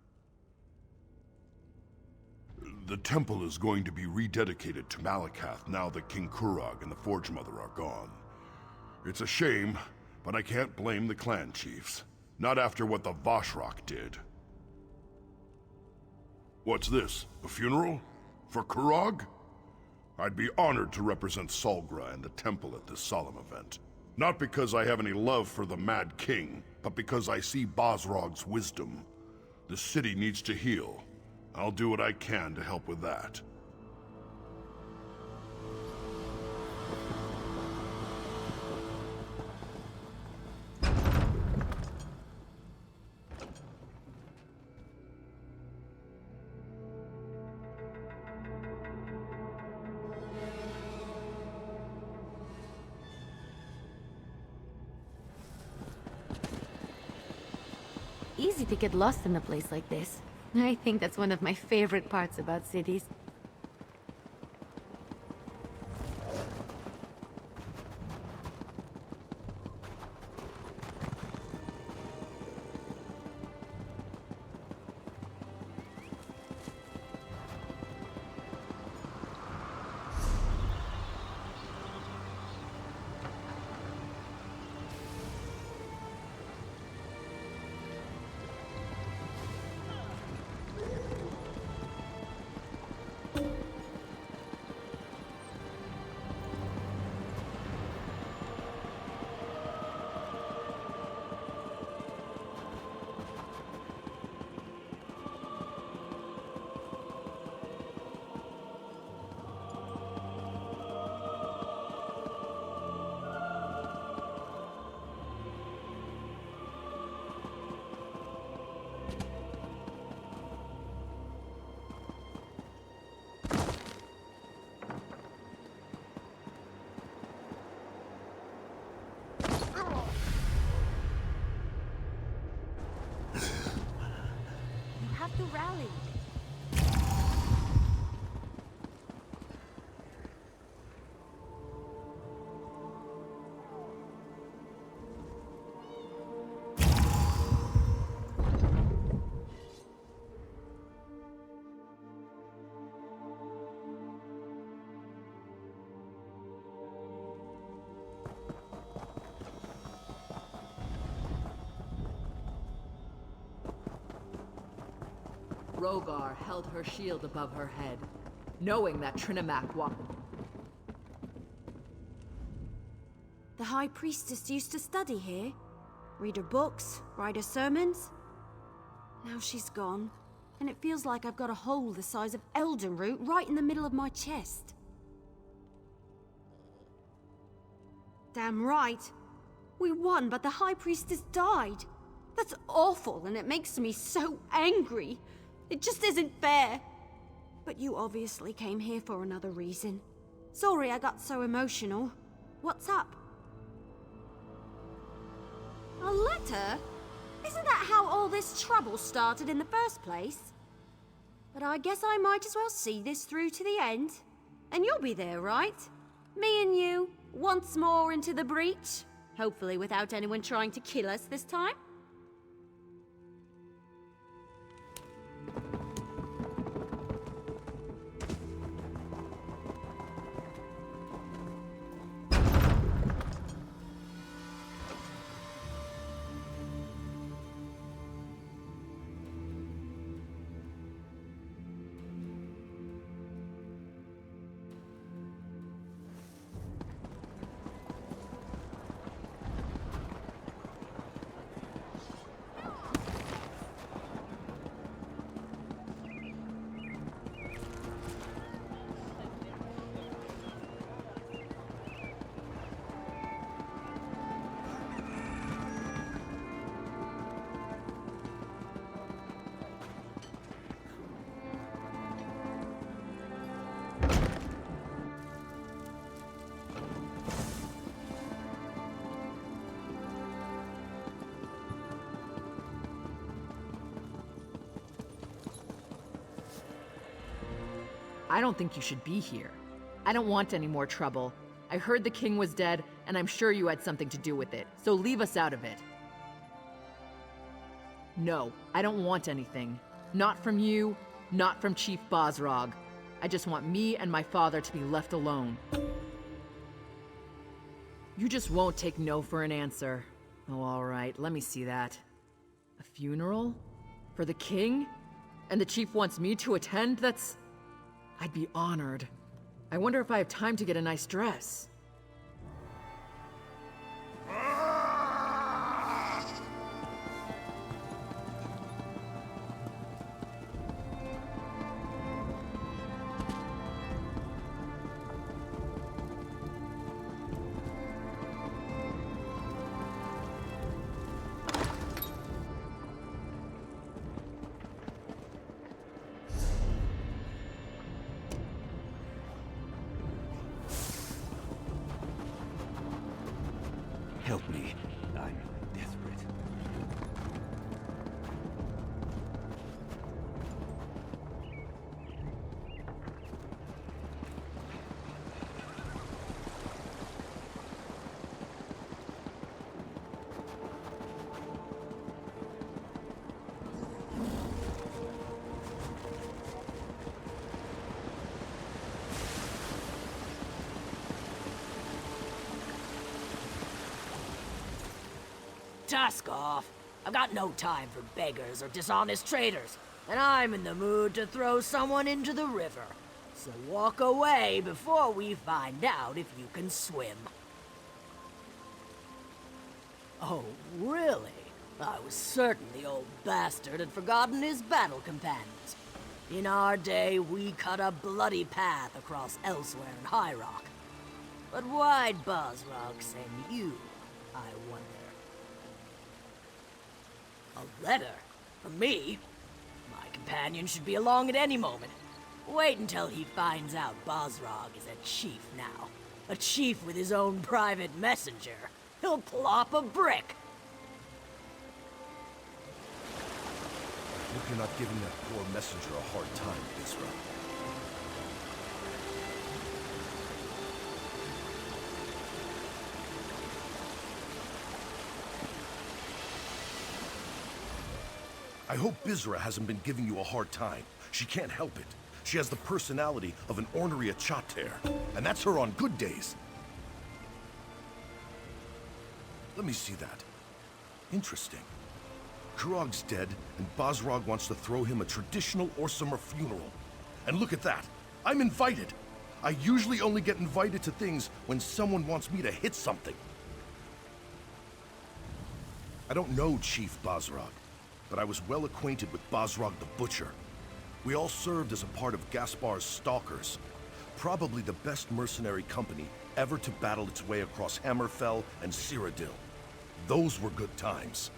The temple is going to be rededicated to Malakath now that King Kurog and the Forge Mother are gone. It's a shame, but I can't blame the clan chiefs. Not after what the Vashrak did. What's this? A funeral? For Kurog? I'd be honored to represent Solgra and the temple at this solemn event. Not because I have any love for the Mad King, but because I see Basrog's wisdom. The city needs to heal. I'll do what I can to help with that. Easy to get lost in a place like this. I think that's one of my favorite parts about cities. Rogar held her shield above her head, knowing that Trinimac walked. The High Priestess used to study here. Read her books, write her sermons. Now she's gone, and it feels like I've got a hole the size of Elden Root right in the middle of my chest. Damn right. We won, but the High Priestess died. That's awful, and it makes me so angry. It just isn't fair. But you obviously came here for another reason. Sorry I got so emotional. What's up? A letter? Isn't that how all this trouble started in the first place? But I guess I might as well see this through to the end. And you'll be there, right? Me and you, once more into the breach. Hopefully without anyone trying to kill us this time. I don't think you should be here. I don't want any more trouble. I heard the king was dead, and I'm sure you had something to do with it, so leave us out of it. No, I don't want anything. Not from you, not from Chief Bosrog. I just want me and my father to be left alone. You just won't take no for an answer. Oh, all right, let me see that. A funeral? For the king? And the chief wants me to attend? I'd be honored. I wonder if I have time to get a nice dress. Help me. I'm desperate. Tusk off. I've got no time for beggars or dishonest traders, and I'm in the mood to throw someone into the river. So walk away before we find out if you can swim. Oh, really? I was certain the old bastard had forgotten his battle companions. In our day, we cut a bloody path across elsewhere in High Rock. But why'd Bosrog send you, I wonder? A letter? From me? My companion should be along at any moment. Wait until he finds out Bosrog is a chief now. A chief with his own private messenger. He'll plop a brick. Hope you're not giving that poor messenger a hard time, Isra. I hope Bizra hasn't been giving you a hard time. She can't help it. She has the personality of an ornery Achater, and that's her on good days. Let me see that. Interesting. Kurog's dead, and Basrog wants to throw him a traditional Orsimer funeral. And look at that! I'm invited! I usually only get invited to things when someone wants me to hit something. I don't know Chief Basrog, but I was well acquainted with Basrog the Butcher. We all served as a part of Gaspar's Stalkers, probably the best mercenary company ever to battle its way across Hammerfell and Cyrodiil. Those were good times.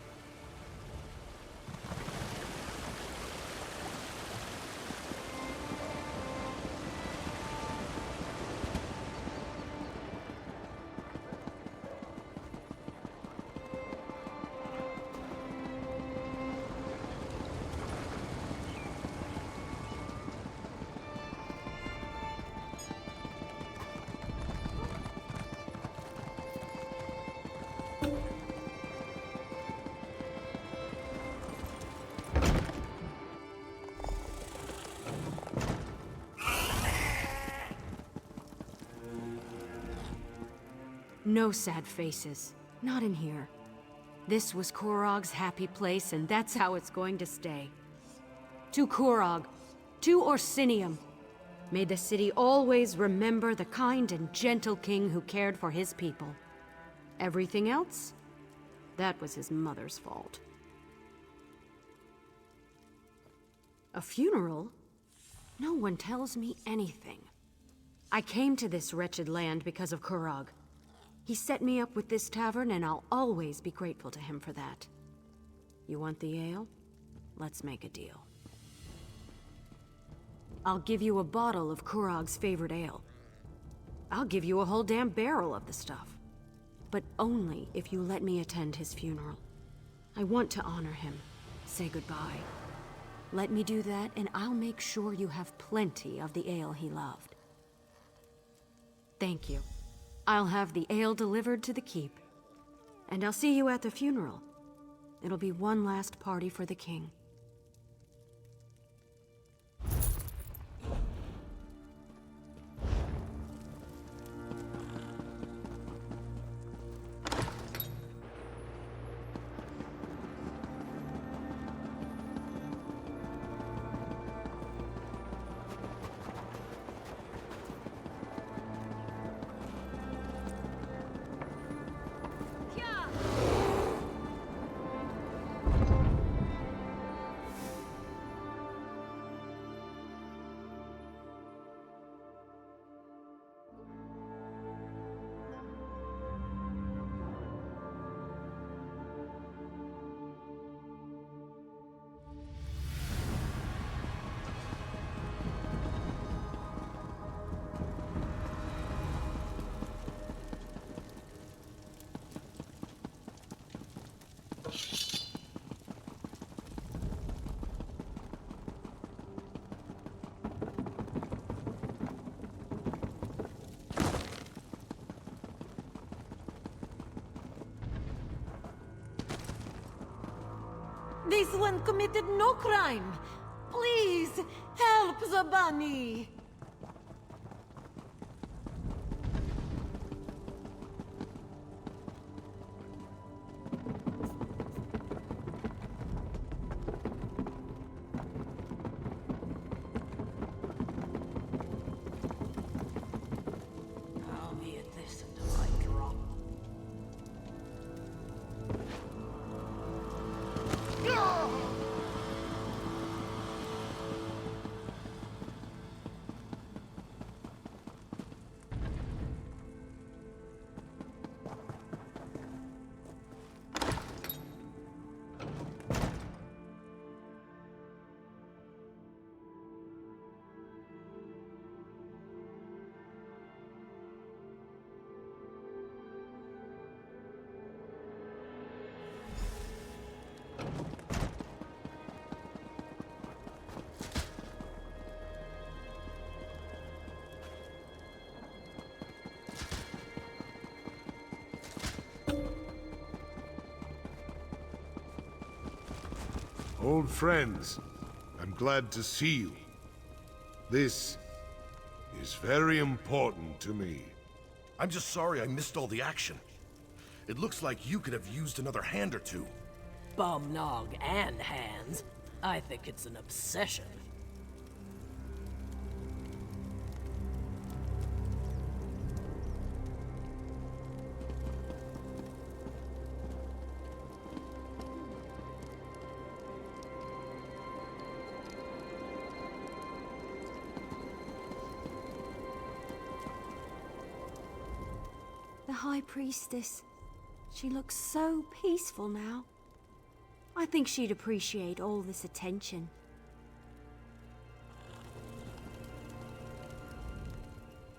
No sad faces. Not in here. This was Kurog's happy place, and that's how it's going to stay. To Kurog, to Orsinium, may the city always remember the kind and gentle king who cared for his people. Everything else? That was his mother's fault. A funeral? No one tells me anything. I came to this wretched land because of Kurog. He set me up with this tavern, and I'll always be grateful to him for that. You want the ale? Let's make a deal. I'll give you a bottle of Kurog's favorite ale. I'll give you a whole damn barrel of the stuff. But only if you let me attend his funeral. I want to honor him, say goodbye. Let me do that, and I'll make sure you have plenty of the ale he loved. Thank you. I'll have the ale delivered to the keep. And I'll see you at the funeral. It'll be one last party for the king. This one committed no crime. Please, help the bunny. I'll be at this until I drop. Old friends, I'm glad to see you. This is very important to me. I'm just sorry I missed all the action. It looks like you could have used another hand or two. bum, nog, and hands. I think it's an obsession. The High Priestess. She looks so peaceful now. I think she'd appreciate all this attention.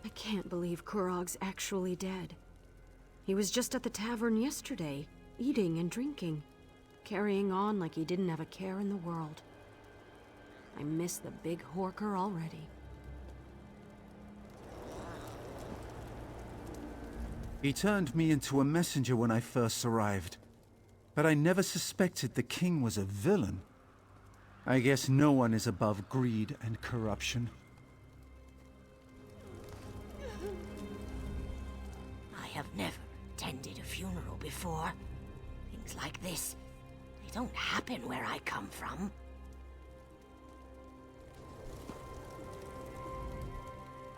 I can't believe Kurog's actually dead. He was just at the tavern yesterday, eating and drinking, carrying on like he didn't have a care in the world. I miss the big horker already. He turned me into a messenger when I first arrived. But I never suspected the king was a villain. I guess no one is above greed and corruption. I have never attended a funeral before. Things like this, they don't happen where I come from.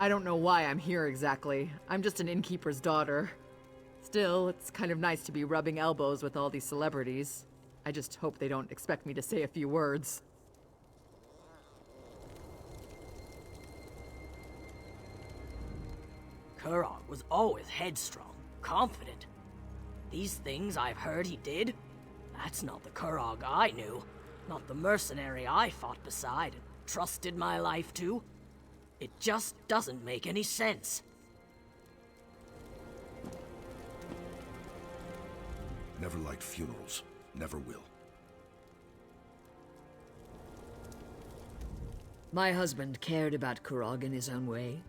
I don't know why I'm here exactly. I'm just an innkeeper's daughter. Still, it's kind of nice to be rubbing elbows with all these celebrities. I just hope they don't expect me to say a few words. Kurog was always headstrong, confident. These things I've heard he did, that's not the Kurog I knew. Not the mercenary I fought beside and trusted my life to. It just doesn't make any sense. Never liked funerals. Never will. My husband cared about Kurog in his own way.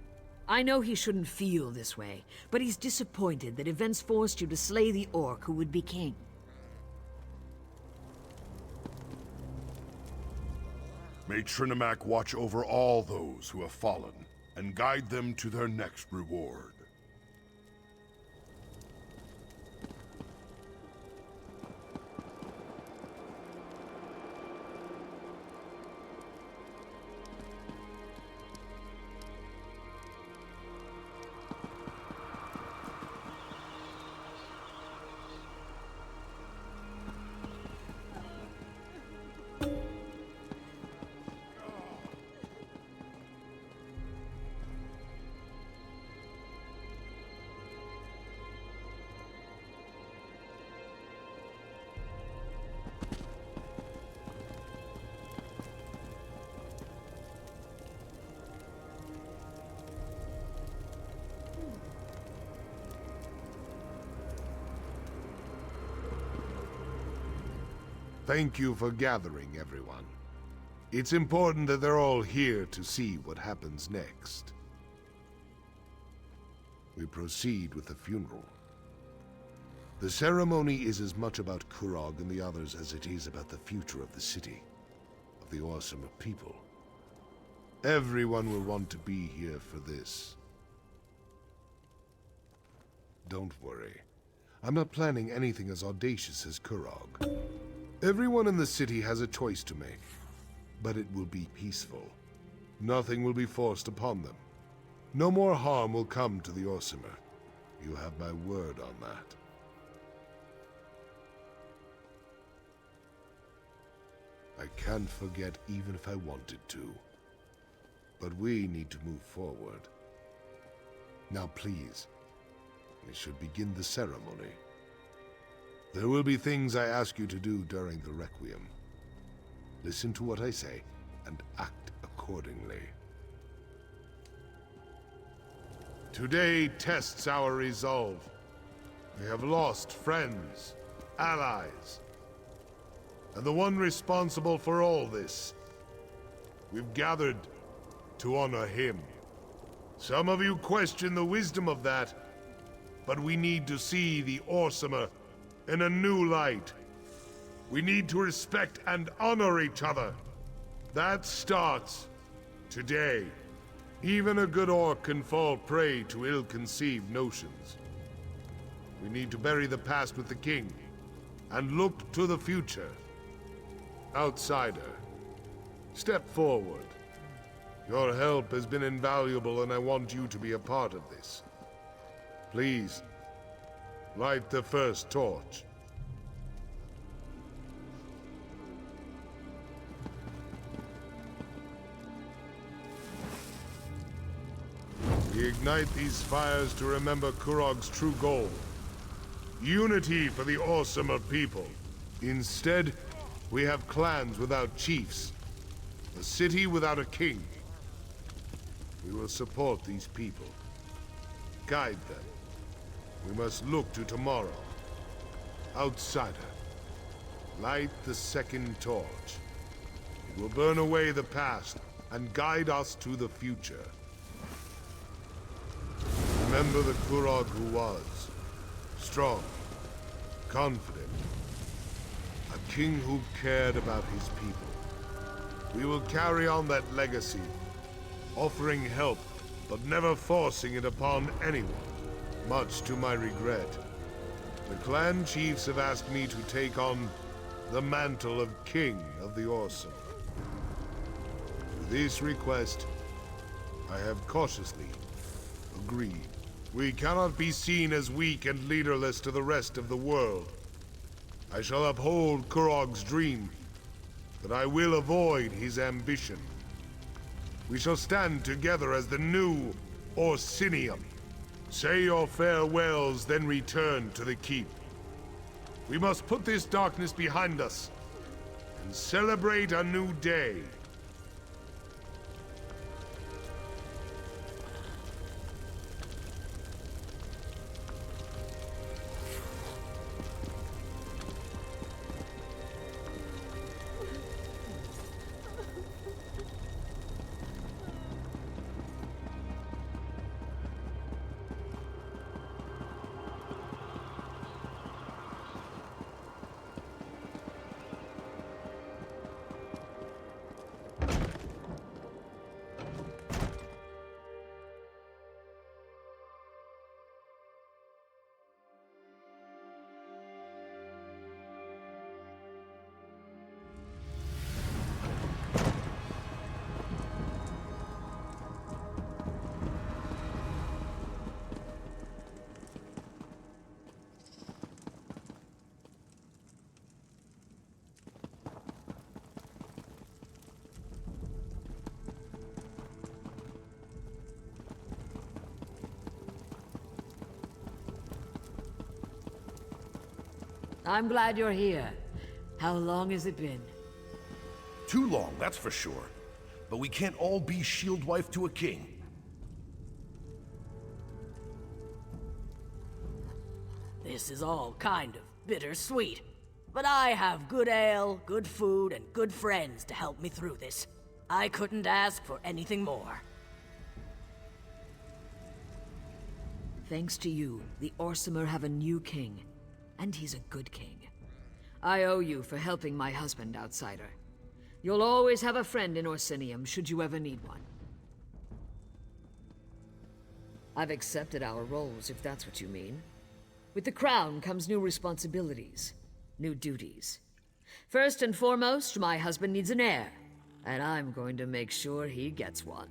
I know he shouldn't feel this way, but he's disappointed that events forced you to slay the orc who would be king. May Trinimac watch over all those who have fallen, and guide them to their next reward. Thank you for gathering, everyone. It's important that they're all here to see what happens next. We proceed with the funeral. The ceremony is as much about Kurog and the others as it is about the future of the city, of the awesome people. Everyone will want to be here for this. Don't worry. I'm not planning anything as audacious as Kurog. Everyone in the city has a choice to make, but it will be peaceful. Nothing will be forced upon them. No more harm will come to the Orsimer. You have my word on that. I can't forget even if I wanted to. But we need to move forward. Now please, we should begin the ceremony. There will be things I ask you to do during the Requiem. Listen to what I say, and act accordingly. Today tests our resolve. We have lost friends, allies, and the one responsible for all this. We've gathered to honor him. Some of you question the wisdom of that, but we need to see the Orsimer in a new light. We need to respect and honor each other. That starts today. Even a good orc can fall prey to ill-conceived notions. We need to bury the past with the king, and look to the future. Outsider, step forward. Your help has been invaluable, and I want you to be a part of this. Please, light the first torch. We ignite these fires to remember Kurog's true goal. Unity for the awesomer people. Instead, we have clans without chiefs. A city without a king. We will support these people. Guide them. We must look to tomorrow. Outsider, light the second torch. It will burn away the past and guide us to the future. Remember the Kurog who was. Strong, confident. A king who cared about his people. We will carry on that legacy, offering help, but never forcing it upon anyone, much to my regret. The clan chiefs have asked me to take on the mantle of King of the Awesome. To this request, I have cautiously agreed. We cannot be seen as weak and leaderless to the rest of the world. I shall uphold Kurog's dream, but I will avoid his ambition. We shall stand together as the new Orsinium. Say your farewells, then return to the keep. We must put this darkness behind us and celebrate a new day. I'm glad you're here. How long has it been? Too long, that's for sure. But we can't all be shield wife to a king. This is all kind of bittersweet. But I have good ale, good food, and good friends to help me through this. I couldn't ask for anything more. Thanks to you, the Orsimer have a new king. And he's a good king. I owe you for helping my husband, Outsider. You'll always have a friend in Orsinium, should you ever need one. I've accepted our roles, if that's what you mean. With the crown comes new responsibilities, new duties. First and foremost, my husband needs an heir, and I'm going to make sure he gets one.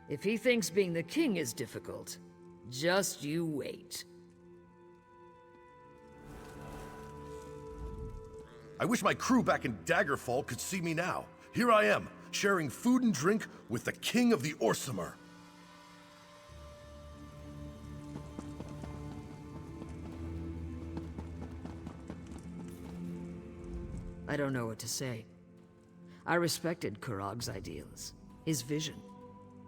If he thinks being the king is difficult, just you wait. I wish my crew back in Daggerfall could see me now. Here I am, sharing food and drink with the king of the Orsimer. I don't know what to say. I respected Kurog's ideals, his vision.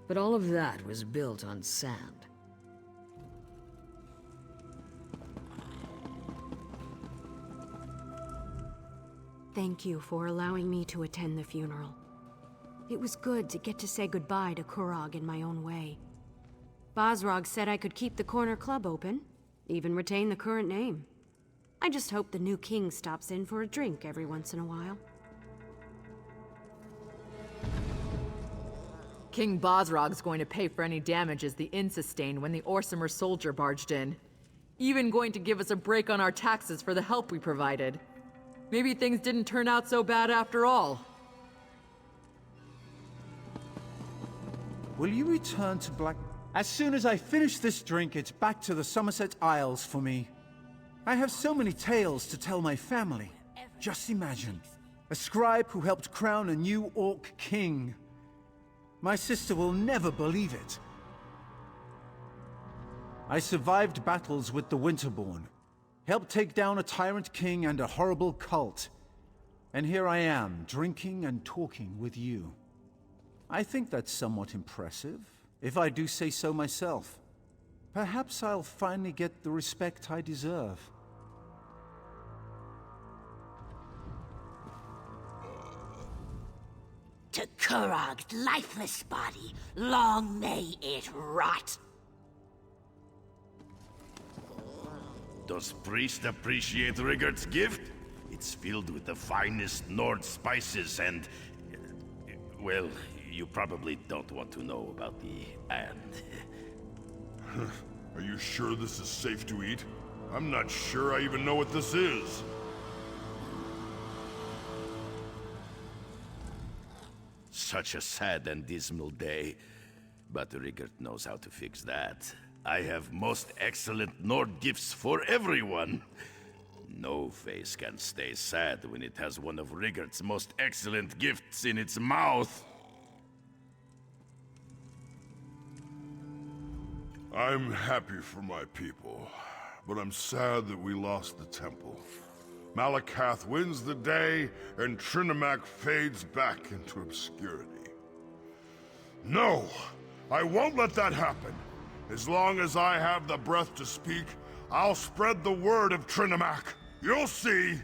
But all of that was built on sand. Thank you for allowing me to attend the funeral. It was good to get to say goodbye to Kurog in my own way. Basrog said I could keep the corner club open, even retain the current name. I just hope the new king stops in for a drink every once in a while. King Basrog's going to pay for any damages the inn sustained when the Orsimer soldier barged in. Even going to give us a break on our taxes for the help we provided. Maybe things didn't turn out so bad after all. Will you return to Black... As soon as I finish this drink, it's back to the Somerset Isles for me. I have so many tales to tell my family. Just imagine. A scribe who helped crown a new orc king. My sister will never believe it. I survived battles with the Winterborn, helped take down a tyrant king and a horrible cult. And here I am, drinking and talking with you. I think that's somewhat impressive, if I do say so myself. Perhaps I'll finally get the respect I deserve. To Kurog's lifeless body, long may it rot. Does priest appreciate Rigurd's gift? It's filled with the finest Nord spices and... well, you probably don't want to know about the and. Are you sure this is safe to eat? I'm not sure I even know what this is. Such a sad and dismal day, but Rigurd knows how to fix that. I have most excellent Nord gifts for everyone. No face can stay sad when it has one of Rigurd's most excellent gifts in its mouth. I'm happy for my people, but I'm sad that we lost the temple. Malakath wins the day, and Trinimac fades back into obscurity. No! I won't let that happen! As long as I have the breath to speak, I'll spread the word of Trinimac. You'll see!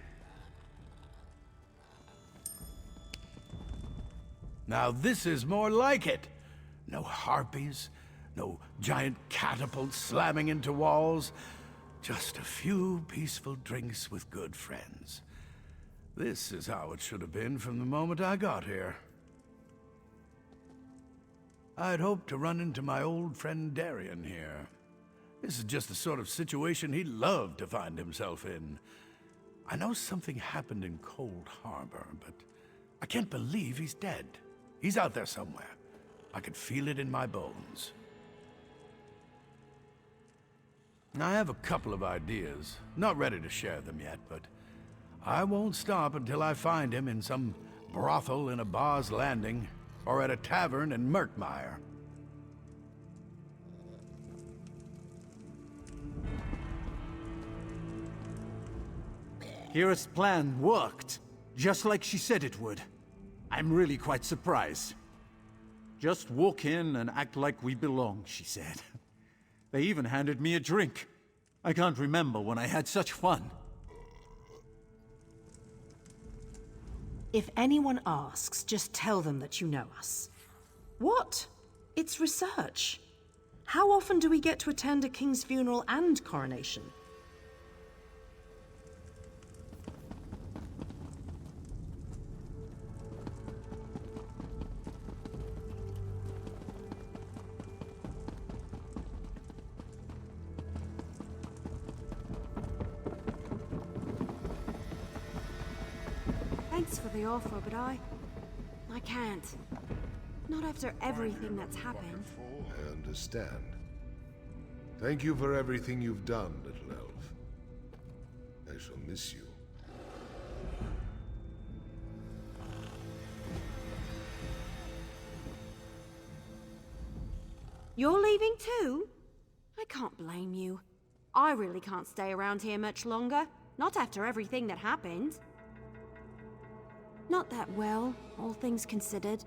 Now this is more like it. No harpies, no giant catapults slamming into walls. Just a few peaceful drinks with good friends. This is how it should have been from the moment I got here. I'd hoped to run into my old friend Darien here. This is just the sort of situation he'd love to find himself in. I know something happened in Cold Harbor, but I can't believe he's dead. He's out there somewhere. I could feel it in my bones. I have a couple of ideas. Not ready to share them yet, but I won't stop until I find him in some brothel in a bar's landing, or at a tavern in Murkmire. Kira's plan worked, just like she said it would. I'm really quite surprised. Just walk in and act like we belong, she said. They even handed me a drink. I can't remember when I had such fun. If anyone asks, just tell them that you know us. What? It's research. How often do we get to attend a king's funeral and coronation? Thanks for the offer, but I can't. Not after everything that's happened. I understand. Thank you for everything you've done, little elf. I shall miss you. You're leaving too? I can't blame you. I really can't stay around here much longer. Not after everything that happened. Not that well, all things considered,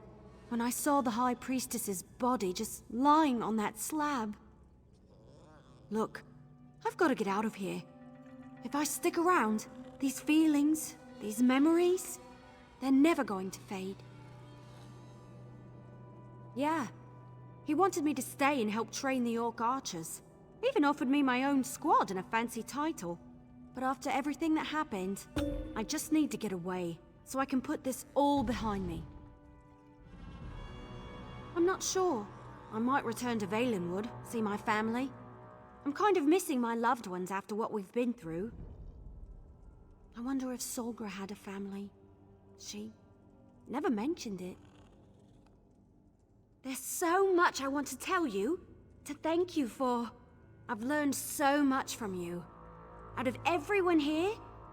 when I saw the High Priestess's body just lying on that slab. Look, I've got to get out of here. If I stick around, these feelings, these memories, they're never going to fade. Yeah, he wanted me to stay and help train the Orc archers. Even offered me my own squad and a fancy title. But after everything that happened, I just need to get away, so I can put this all behind me. I'm not sure. I might return to Valenwood, see my family. I'm kind of missing my loved ones after what we've been through. I wonder if Solgra had a family. She never mentioned it. There's so much I want to tell you, to thank you for. I've learned so much from you. Out of everyone here,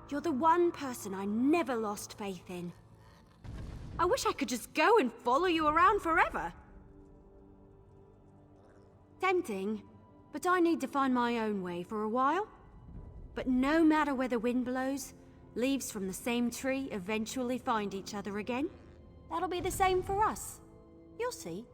you're the one person I never lost faith in. I wish I could just go and follow you around forever. Tempting, but I need to find my own way for a while. But no matter where the wind blows, leaves from the same tree eventually find each other again. That'll be the same for us. You'll see.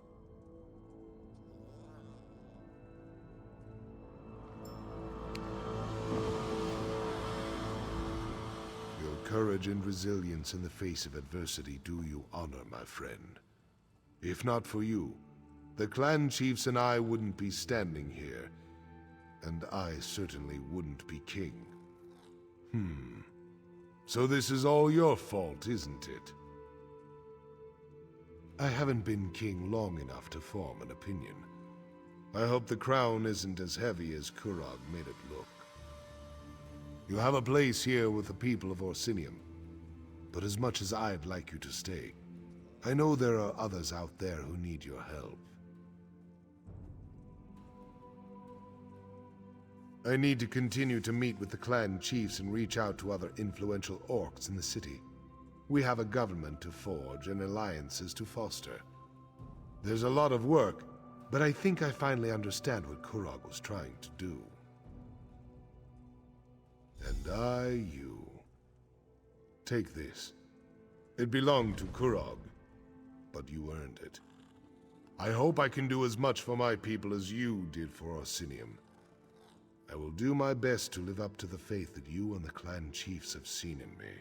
Your courage and resilience in the face of adversity do you honor, my friend. If not for you, the clan chiefs and I wouldn't be standing here, and I certainly wouldn't be king. So this is all your fault, isn't it? I haven't been king long enough to form an opinion. I hope the crown isn't as heavy as Kurog made it look. You have a place here with the people of Orsinium, but as much as I'd like you to stay, I know there are others out there who need your help. I need to continue to meet with the clan chiefs and reach out to other influential orcs in the city. We have a government to forge and alliances to foster. There's a lot of work, but I think I finally understand what Kurog was trying to do. And you. Take this. It belonged to Kurog, but you earned it. I hope I can do as much for my people as you did for Orsinium. I will do my best to live up to the faith that you and the clan chiefs have seen in me.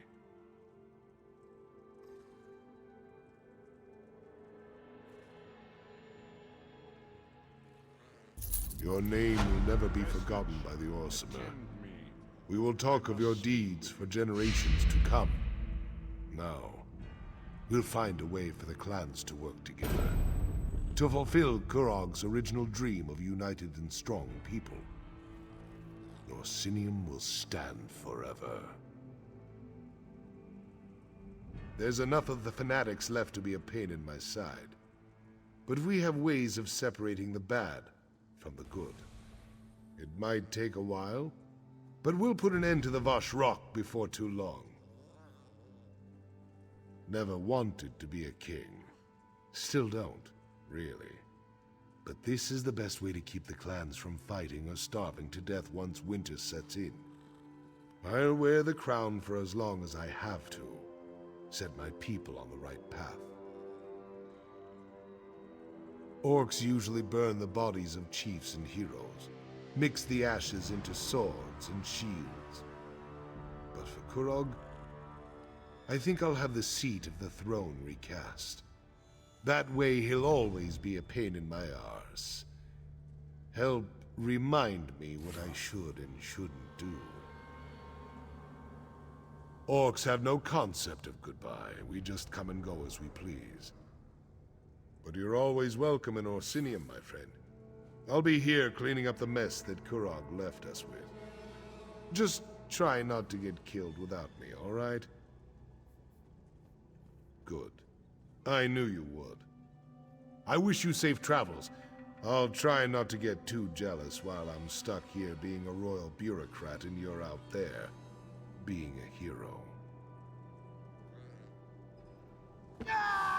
Your name will never be forgotten by the Orsimer. We will talk of your deeds for generations to come. Now, we'll find a way for the clans to work together, to fulfill Kurog's original dream of united and strong people. Orsinium will stand forever. There's enough of the fanatics left to be a pain in my side, but we have ways of separating the bad from the good. It might take a while, but we'll put an end to the Vosh Rock before too long. Never wanted to be a king. Still don't, really. But this is the best way to keep the clans from fighting or starving to death once winter sets in. I'll wear the crown for as long as I have to, set my people on the right path. Orcs usually burn the bodies of chiefs and heroes, mix the ashes into swords and shields. But for Kurog, I think I'll have the seat of the throne recast. That way he'll always be a pain in my arse. Help remind me what I should and shouldn't do. Orcs have no concept of goodbye. We just come and go as we please. But you're always welcome in Orsinium, my friend. I'll be here cleaning up the mess that Kurog left us with. Just try not to get killed without me, all right? Good. I knew you would. I wish you safe travels. I'll try not to get too jealous while I'm stuck here being a royal bureaucrat and you're out there being a hero. Yeah!